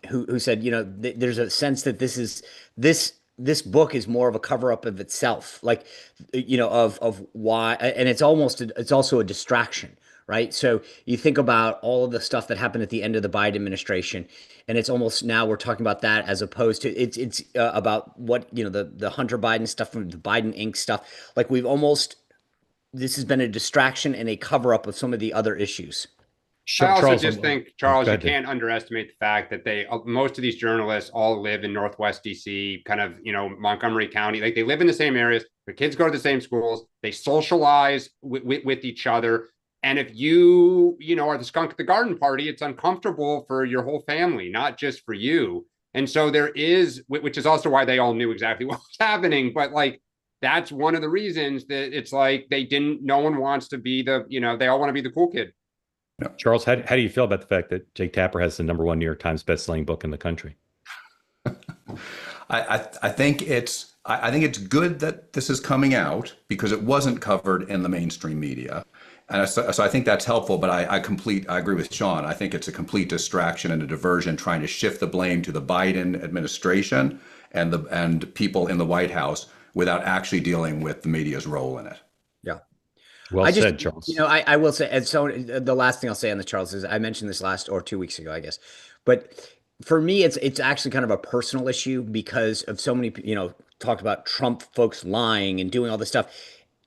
who said, there's a sense that this book is more of a cover up of itself, like, of why, and it's also a distraction, right? So you think about all of the stuff that happened at the end of the Biden administration, and it's almost now we're talking about that as opposed to it's about what, the Hunter Biden stuff from the Biden Inc. stuff. Like this has been a distraction and a cover up of some of the other issues. I also Charles, just think, Charles, go you ahead, Dan. can't underestimate the fact that most of these journalists all live in Northwest DC, kind of, Montgomery County. Like, they live in the same areas. Their kids go to the same schools. They socialize with each other. And if you are the skunk at the garden party, it's uncomfortable for your whole family, not just for you. And so there is, which is also why they all knew exactly what was happening. But like, that's one of the reasons that it's like no one wants to be they all want to be the cool kid. Charles, how do you feel about the fact that Jake Tapper has the #1 New York Times bestselling book in the country? I think it's good that this is coming out because it wasn't covered in the mainstream media. And so I think that's helpful, but I agree with Sean. I think it's a complete distraction and a diversion trying to shift the blame to the Biden administration and people in the White House without actually dealing with the media's role in it. Yeah. Well said, Charles. I will say, and so the last thing I'll say on the Charles is I mentioned this 2 weeks ago, I guess, but for me, it's actually kind of a personal issue because of so many, talked about Trump folks lying and doing all this stuff,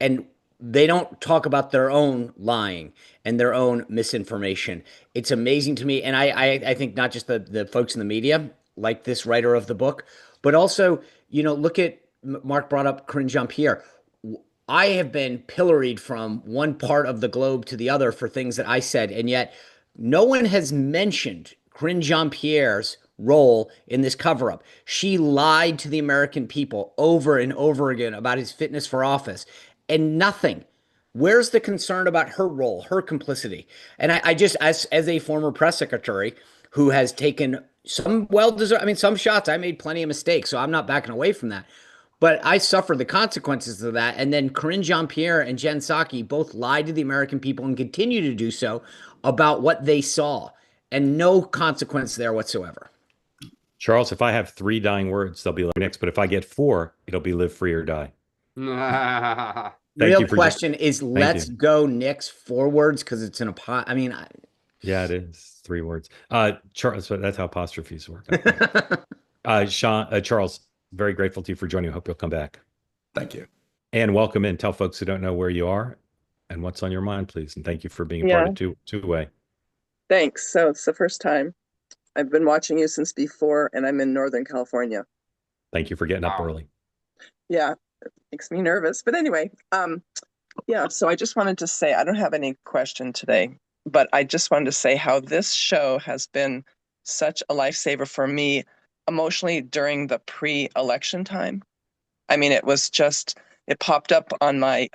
and they don't talk about their own lying and their own misinformation. It's amazing to me, and I think not just the folks in the media, like this writer of the book, but also, look at Mark brought up Corinne Jean-Pierre. I have been pilloried from one part of the globe to the other for things that I said, and yet no one has mentioned Corinne Jean-Pierre's role in this cover-up. She lied to the American people over and over again about his fitness for office, and nothing. Where's the concern about her role, her complicity? And I just, as a former press secretary who has taken some well-deserved, some shots, I made plenty of mistakes, so I'm not backing away from that. But I suffered the consequences of that. And then Corinne Jean-Pierre and Jen Psaki both lied to the American people and continue to do so about what they saw. And no consequence there whatsoever. Charles, if I have 3 dying words, they'll be like next. But if I get 4, it'll be live free or die. Real question is let's go Knicks forwards because it's yeah, it is 3 words. Charles, so that's how apostrophes work. Charles, very grateful to you for joining. I hope you'll come back. Thank you. And welcome in. Tell folks who don't know where you are and what's on your mind, please. And thank you for being part of Two-Way. Thanks. So it's the first time. I've been watching you since before, and I'm in Northern California. Thank you for getting up early. Yeah, it makes me nervous. But anyway, so I just wanted to say, I don't have any question today, but I just wanted to say how this show has been such a lifesaver for me emotionally during the pre-election time. It was just, it popped up on my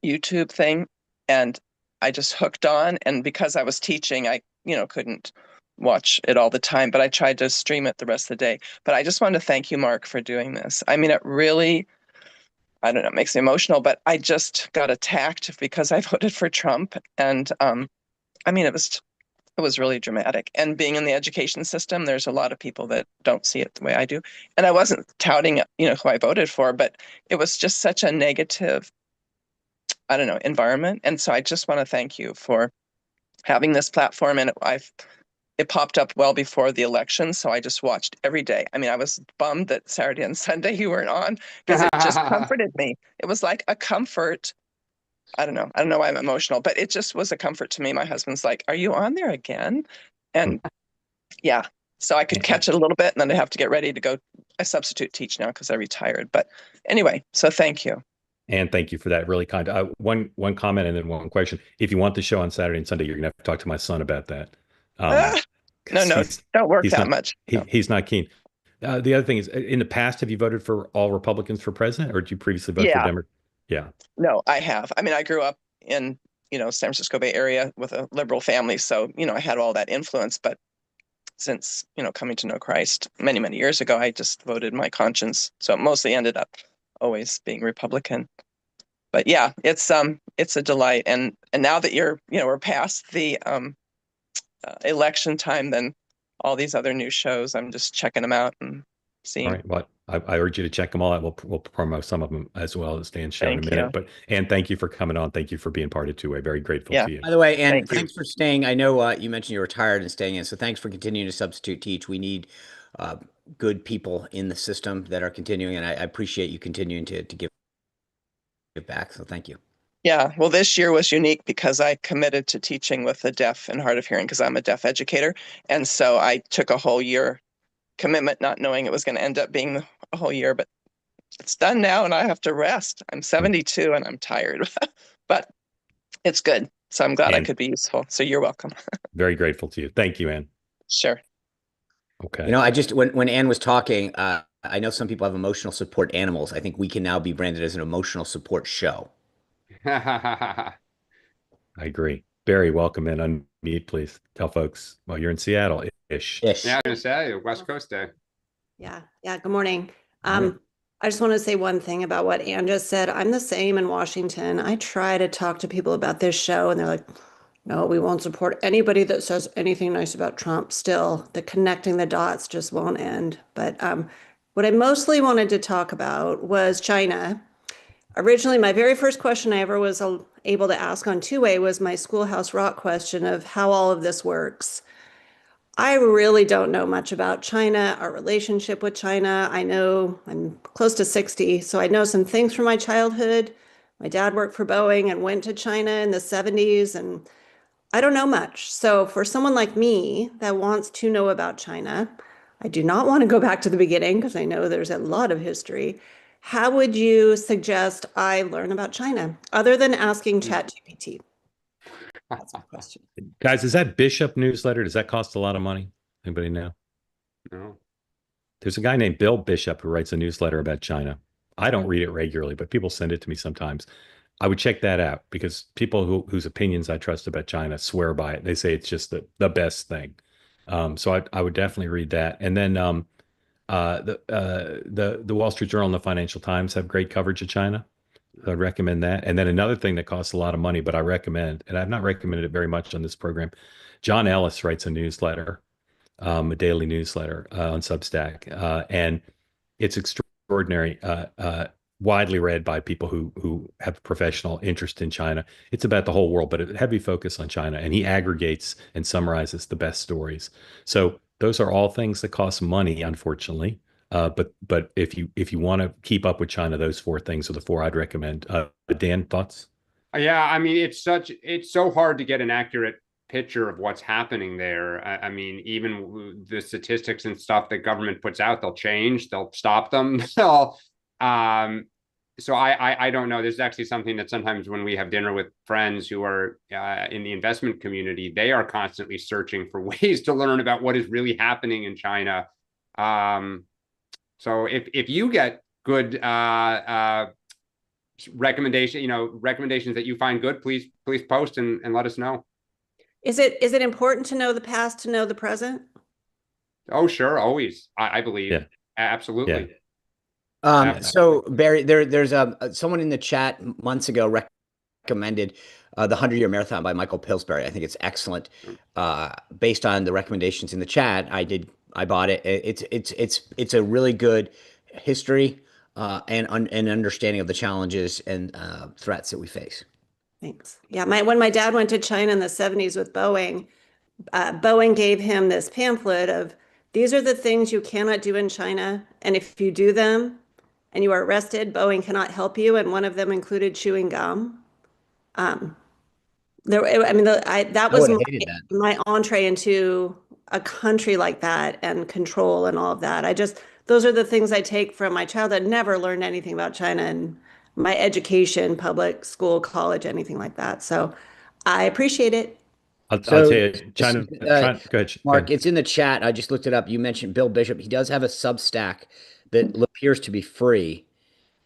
YouTube thing, and I just hooked on. And because I was teaching, I, couldn't watch it all the time, but I tried to stream it the rest of the day. But I just wanted to thank you, Mark, for doing this. It really, I don't know, it makes me emotional, but I just got attacked because I voted for Trump. And it was really dramatic. And being in the education system, there's a lot of people that don't see it the way I do. And I wasn't touting, who I voted for, but it was just such a negative, environment. And so I just want to thank you for having this platform. And it popped up well before the election. So I just watched every day. I was bummed that Saturday and Sunday you weren't on because it just comforted me. It was like a comfort. I don't know why I'm emotional, but it just was a comfort to me. My husband's like, "Are you on there again?" And yeah, So I could catch it a little bit, and then I have to get ready to go. I substitute teach now because I retired. But anyway, so thank you. And thank you for that. Really kind. One comment and then one question. If you want the show on Saturday and Sunday, you're gonna have to talk to my son about that. No, don't work that much. He's not keen. The other thing is, in the past, have you voted for all Republicans for president, or did you previously vote for Democrat? Yeah. No, I have. I mean, I grew up in, San Francisco Bay Area with a liberal family. So, I had all that influence. But since, coming to know Christ many, many years ago, I just voted my conscience. So it mostly ended up always being Republican. But yeah, it's a delight. And now that we're past the election time, then all these other new shows, I'm just checking them out and seeing. All right. Well, I urge you to check them all out. We'll promote some of them as well as Dan's show in a minute. But Ann, thank you for coming on. Thank you for being part of Two Way. Very grateful to you. By the way, Ann, thanks for staying. I know you mentioned you're retired and staying in, so thanks for continuing to substitute teach. We need good people in the system that are continuing, and I appreciate you continuing to give back. So thank you. Yeah, well, this year was unique because I committed to teaching with the deaf and hard of hearing because I'm a deaf educator. And so I took a whole year commitment, not knowing it was going to end up being a whole year, but it's done now and I have to rest. I'm 72 and I'm tired, but it's good. So I'm glad I could be useful. So you're welcome. Very grateful to you. Thank you, Ann. Sure. Okay. I just, when Ann was talking, I know some people have emotional support animals. I think we can now be branded as an emotional support show. I agree. Barry, welcome in. Unmute, please. Tell folks, well, you're in Seattle-ish. Yeah, I was going to say, West Coast Day. Yeah. Good morning. I just want to say one thing about what Ann just said. I'm the same in Washington. I try to talk to people about this show, and they're like, no, we won't support anybody that says anything nice about Trump. Still, the connecting the dots just won't end. But what I mostly wanted to talk about was China. Originally, my very first question I ever was able to ask on Two Way was my Schoolhouse Rock question of how all of this works. I really don't know much about China, our relationship with China. I know I'm close to 60, so I know some things from my childhood. My dad worked for Boeing and went to China in the 70s, and I don't know much. So for someone like me that wants to know about China, I do not want to go back to the beginning because I know there's a lot of history. How would you suggest I learn about China other than asking ChatGPT? That's my question. Guys, is that Bishop newsletter? Does that cost a lot of money? Anybody know? No. There's a guy named Bill Bishop who writes a newsletter about China. I don't read it regularly, but people send it to me sometimes. I would check that out because people whose opinions I trust about China swear by it. They say it's just the best thing. So I would definitely read that. And then the Wall Street Journal and the Financial Times have great coverage of China. I'd recommend that. And then another thing that costs a lot of money, but I recommend, and I've not recommended it very much on this program, John Ellis writes a newsletter, a daily newsletter on Substack, and it's extraordinary, widely read by people who have professional interest in China. It's about the whole world, but a heavy focus on China, and he aggregates and summarizes the best stories. So those are all things that cost money, unfortunately. But if you want to keep up with China, those four things are the four I'd recommend. Dan, thoughts? Yeah, I mean, it's so hard to get an accurate picture of what's happening there. I mean, even the statistics and stuff that government puts out, they'll change, they'll stop them. So I don't know. There's actually something that sometimes when we have dinner with friends who are in the investment community, they are constantly searching for ways to learn about what is really happening in China. So if you get good recommendations that you find good, please post and let us know. Is it important to know the past to know the present? Oh, sure, always. I believe. Yeah. Absolutely. Yeah. So Barry, there's someone in the chat months ago recommended the 100-Year Marathon by Michael Pillsbury. I think it's excellent. Based on the recommendations in the chat, I bought it. It's a really good history and understanding of the challenges and threats that we face. Thanks. Yeah, when my dad went to China in the 70s with Boeing, Boeing gave him this pamphlet of these are the things you cannot do in China, and if you do them and you are arrested, Boeing cannot help you. And one of them included chewing gum. that I was would have hated that. my entree into a country like that and control and all of that. Those are the things I take from my childhood. Never learned anything about China and my education, public school, college, anything like that. So I appreciate it. I'll So, tell you, China. Go ahead. Go Mark, ahead. it's in the chat. I just looked it up. You mentioned Bill Bishop. He does have a Substack that appears to be free.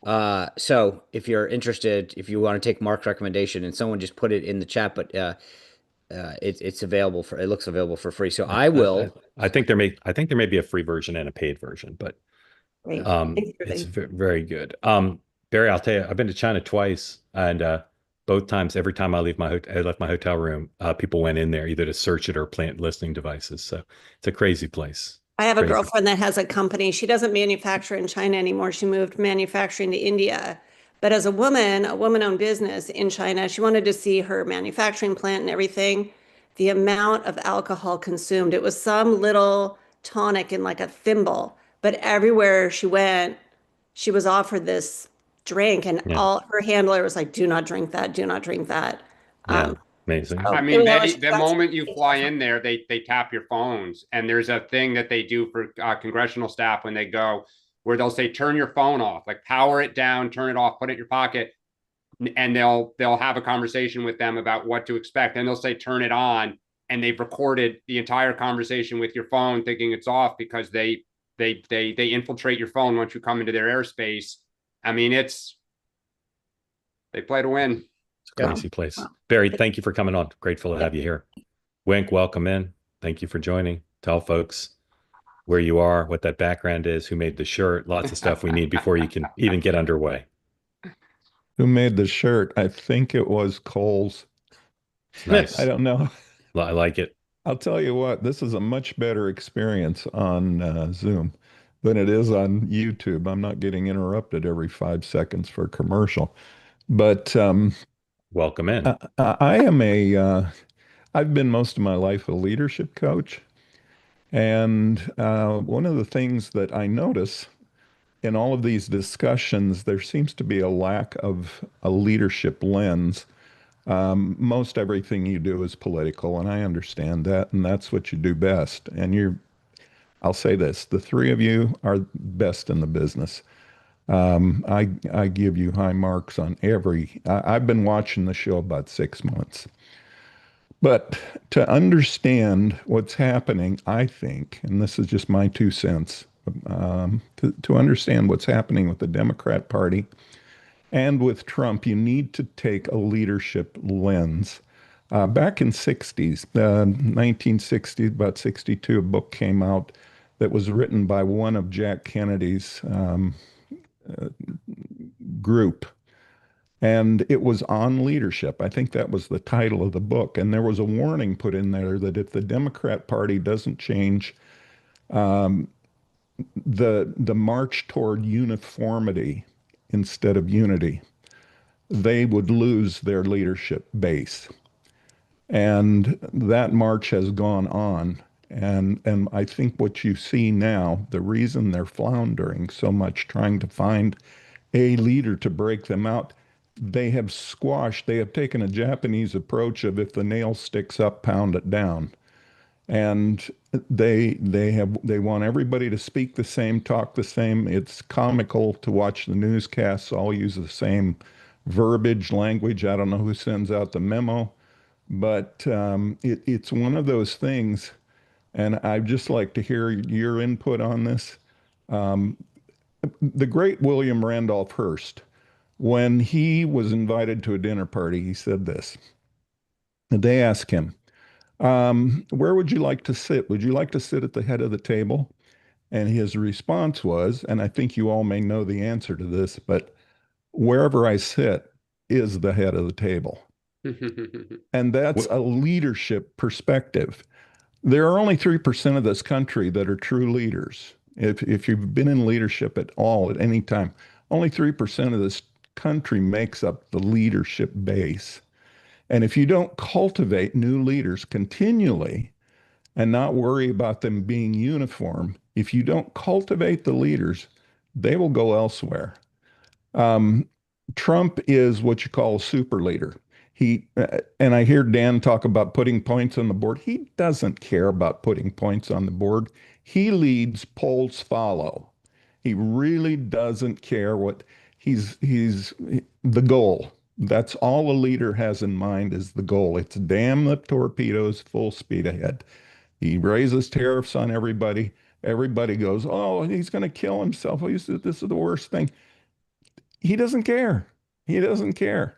So if you're interested, if you want to take Mark's recommendation, and someone just put it in the chat, but it's available for, it looks available for free. So I will. I think there may be a free version and a paid version, but Great. it's very good. Barry, I'll tell you, I've been to China twice, and both times, every time I left my hotel room, people went in there either to search it or plant listening devices. So it's a crazy place. I have a Crazy. girlfriend that has a company. She doesn't manufacture in China anymore. She moved manufacturing to India. But as a woman-owned business in China, she wanted to see her manufacturing plant and everything. The amount of alcohol consumed, it was some little tonic in like a thimble. But everywhere she went, she was offered this drink, and Yeah. all her handler was like, "Do not drink that. Do not drink that." Yeah. Amazing. so I it mean, was always- the moment you fly in there, they tap your phones, and there's a thing that they do for congressional staff when they go, where they'll say, turn your phone off, like power it down, turn it off, put it in your pocket, and they'll have a conversation with them about what to expect, and they'll say, turn it on, and they've recorded the entire conversation with your phone, thinking it's off because they infiltrate your phone once you come into their airspace. I mean, they play to win. It's a crazy place. Barry, thank you for coming on. Grateful to have you here. Wink, welcome in. Thank you for joining. Tell folks where you are, what that background is, who made the shirt, lots of stuff we need before you can even get underway. Who made the shirt? I think it was Cole's. Nice. I don't know. I like it. I'll tell you what, this is a much better experience on Zoom than it is on YouTube. I'm not getting interrupted every 5 seconds for a commercial. But welcome in. I've been most of my life a leadership coach. And one of the things that I notice in all of these discussions, there seems to be a lack of a leadership lens. Most everything you do is political, and I understand that, and that's what you do best. And I'll say this, the three of you are best in the business. I give you high marks on I've been watching the show about 6 months. But to understand what's happening, I think, and this is just my 2 cents, to understand what's happening with the Democrat Party and with Trump, you need to take a leadership lens. Back in 1960s, about 62, a book came out that was written by one of Jack Kennedy's group. And it was on leadership. I think that was the title of the book. And there was a warning put in there that if the Democrat Party doesn't change the march toward uniformity instead of unity, they would lose their leadership base. And that march has gone on. And I think what you see now, the reason they're floundering so much, trying to find a leader to break them out, they have taken a Japanese approach of if the nail sticks up, pound it down. And they want everybody to speak the same, talk the same. It's comical to watch the newscasts all use the same verbiage, language. I don't know who sends out the memo, but it's one of those things. And I'd just like to hear your input on this. The great William Randolph Hearst, when he was invited to a dinner party, he said this. They asked him, where would you like to sit? Would you like to sit at the head of the table? And his response was, and I think you all may know the answer to this, but wherever I sit is the head of the table. And that's a leadership perspective. There are only 3% of this country that are true leaders. If you've been in leadership at all at any time, only 3% of this country makes up the leadership base. And if you don't cultivate new leaders continually and not worry about them being uniform, if you don't cultivate the leaders, they will go elsewhere. Trump is what you call a super leader. And I hear Dan talk about putting points on the board. He doesn't care about putting points on the board. He leads, polls follow. He really doesn't care what he's the goal. That's all a leader has in mind is the goal. It's damn the torpedoes, full speed ahead. He raises tariffs on everybody. Everybody goes, oh, he's going to kill himself. This is the worst thing. He doesn't care. He doesn't care.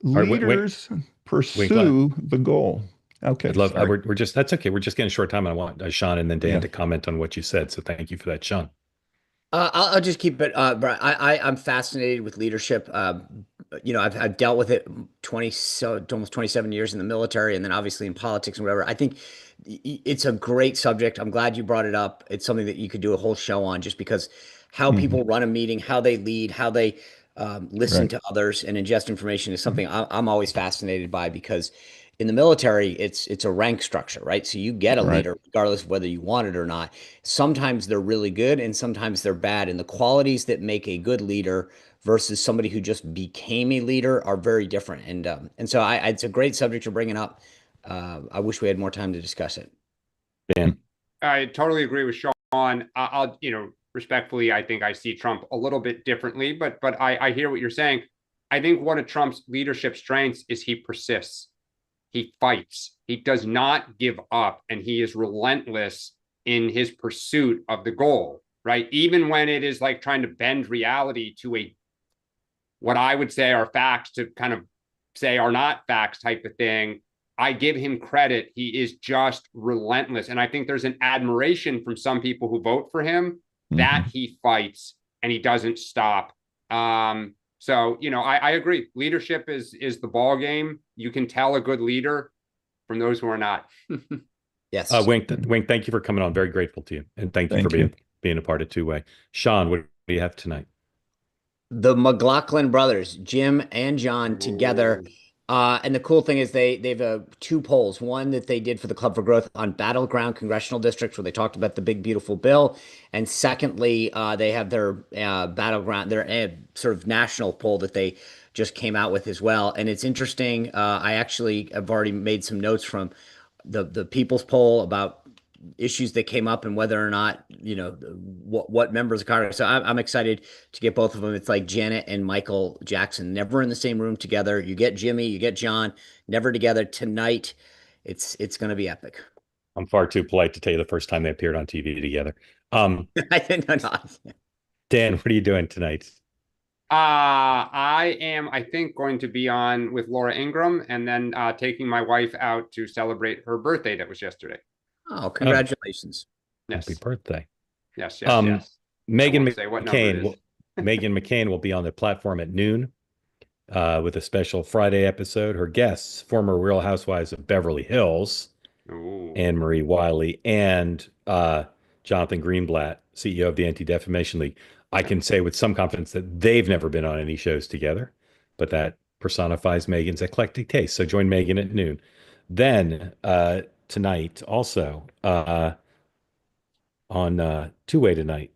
right, Leaders pursue the goal. Okay. I'd love, sorry. we're just, that's okay. We're just getting a short time. I want Sean and then Dan Yeah. to comment on what you said. So thank you for that, Sean. I'll just keep it. Brian, I'm fascinated with leadership. I've dealt with it almost 27 years in the military, and then obviously in politics and whatever. I think it's a great subject. I'm glad you brought it up. It's something that you could do a whole show on, just because how people run a meeting, how they lead, how they listen to others, and ingest information is something I'm always fascinated by, because in the military, it's a rank structure, right? So you get a leader regardless of whether you want it or not. Sometimes they're really good and sometimes they're bad. And the qualities that make a good leader versus somebody who just became a leader are very different. And so it's a great subject you're bringing up. I wish we had more time to discuss it. Dan. I totally agree with Sean. I'll respectfully, I think I see Trump a little bit differently, but I hear what you're saying. I think one of Trump's leadership strengths is he persists. He fights. He does not give up, and he is relentless in his pursuit of the goal, right? Even when it is like trying to bend reality to what I would say are facts to kind of say are not facts type of thing. I give him credit. He is just relentless. And I think there's an admiration from some people who vote for him that he fights and he doesn't stop. So, I agree. Leadership is the ball game. You can tell a good leader from those who are not. Yes. Wink, thank you for coming on. Very grateful to you. And thank you for being a part of Two Way. Sean, what do you have tonight? The McLaughlin brothers, Jim and John, together. And the cool thing is they've two polls, one that they did for the Club for Growth on battleground congressional districts where they talked about the big, beautiful bill. And secondly, they have their battleground, their sort of national poll that they just came out with as well. And it's interesting. I actually have already made some notes from the People's Poll about issues that came up and whether or not, what members of Congress. So I'm excited to get both of them. It's like Janet and Michael Jackson, never in the same room together. You get Jimmy, you get John, never together. Tonight, it's going to be epic. I'm far too polite to tell you the first time they appeared on TV together. I think not. Dan, what are you doing tonight? I am, I think, going to be on with Laura Ingraham and then taking my wife out to celebrate her birthday that was yesterday. Oh, congratulations. Yes. Happy birthday. Yes. Meghan McCain will be on the platform at noon with a special Friday episode. Her guests, former Real Housewives of Beverly Hills, Anne Marie Wiley, and Jonathan Greenblatt, CEO of the Anti-Defamation League. I can say with some confidence that they've never been on any shows together, but that personifies Meghan's eclectic taste. So join Meghan at noon. Then tonight also on Two Way tonight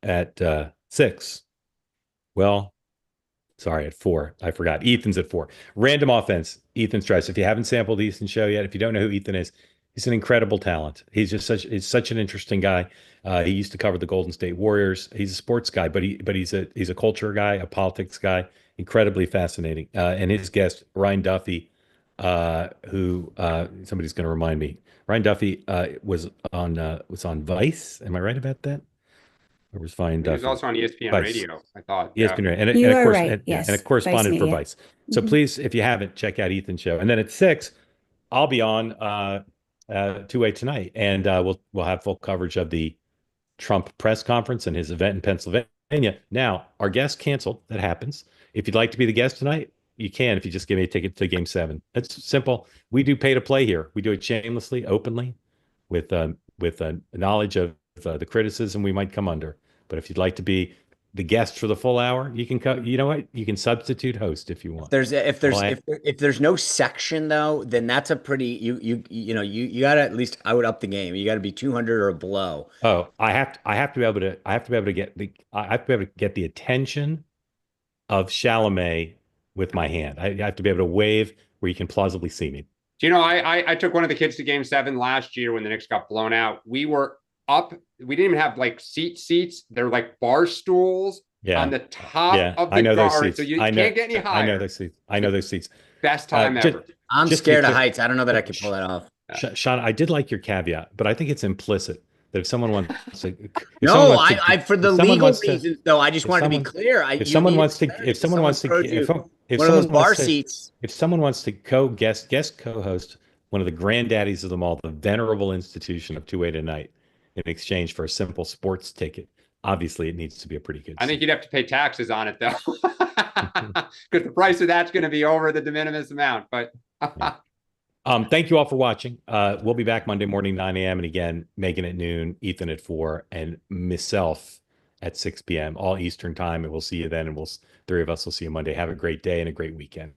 at 6. Well, sorry, at 4. I forgot. Ethan's at 4. Random Offense. Ethan Strauss. If you haven't sampled Ethan's show yet, if you don't know who Ethan is, he's an incredible talent. He's such an interesting guy. He used to cover the Golden State Warriors. He's a sports guy, but he's a culture guy, a politics guy. Incredibly fascinating. And his guest, Ryan Duffy, who somebody's going to remind me. Ryan Duffy was on Vice. Am I right about that? Or was Ryan Duffy? He was also on ESPN Vice. Radio, I thought. ESPN Yeah. Radio. You of are course, right, yes. and a correspondent Vice for Media. Vice. So please, if you haven't, check out Ethan's show. And then at 6, I'll be on Two Way tonight, and we'll have full coverage of the Trump press conference and his event in Pennsylvania. Now, our guest canceled. That happens. If you'd like to be the guest tonight, you can if you just give me a ticket to Game 7. It's simple. We do pay to play here. We do it shamelessly, openly, with knowledge of the criticism we might come under. But if you'd like to be the guest for the full hour, you can you know what? You can substitute host if you want. If there's no section though, then that's a pretty you gotta, at least I would up the game. You gotta be 200 or below. Oh, I have to be able to get the attention of Chalamet with my hand. I have to be able to wave where you can plausibly see me. Do you know, I took one of the kids to Game 7 last year when the Knicks got blown out. We were up. We didn't even have like seats. They're like bar stools on the top of the guard. So you can't get any higher. I know those seats. I know those seats. Best time ever. I'm scared of heights. I don't know that I can pull that off. Sean, I did like your caveat, but I think it's implicit that if someone wants to, for the legal reasons, though, I just wanted to be clear. If someone wants to guest co-host one of the granddaddies of them all, the venerable institution of 2A Tonight, in exchange for a simple sports ticket, obviously it needs to be a pretty good. I think you'd have to pay taxes on it though, because the price of that's going to be over the de minimis amount. But. Thank you all for watching. We'll be back Monday morning, 9 a.m. And again, Megan at noon, Ethan at 4, and myself at 6 p.m. all Eastern time. And we'll see you then. And three of us will see you Monday. Have a great day and a great weekend.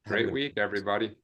Great week, everybody.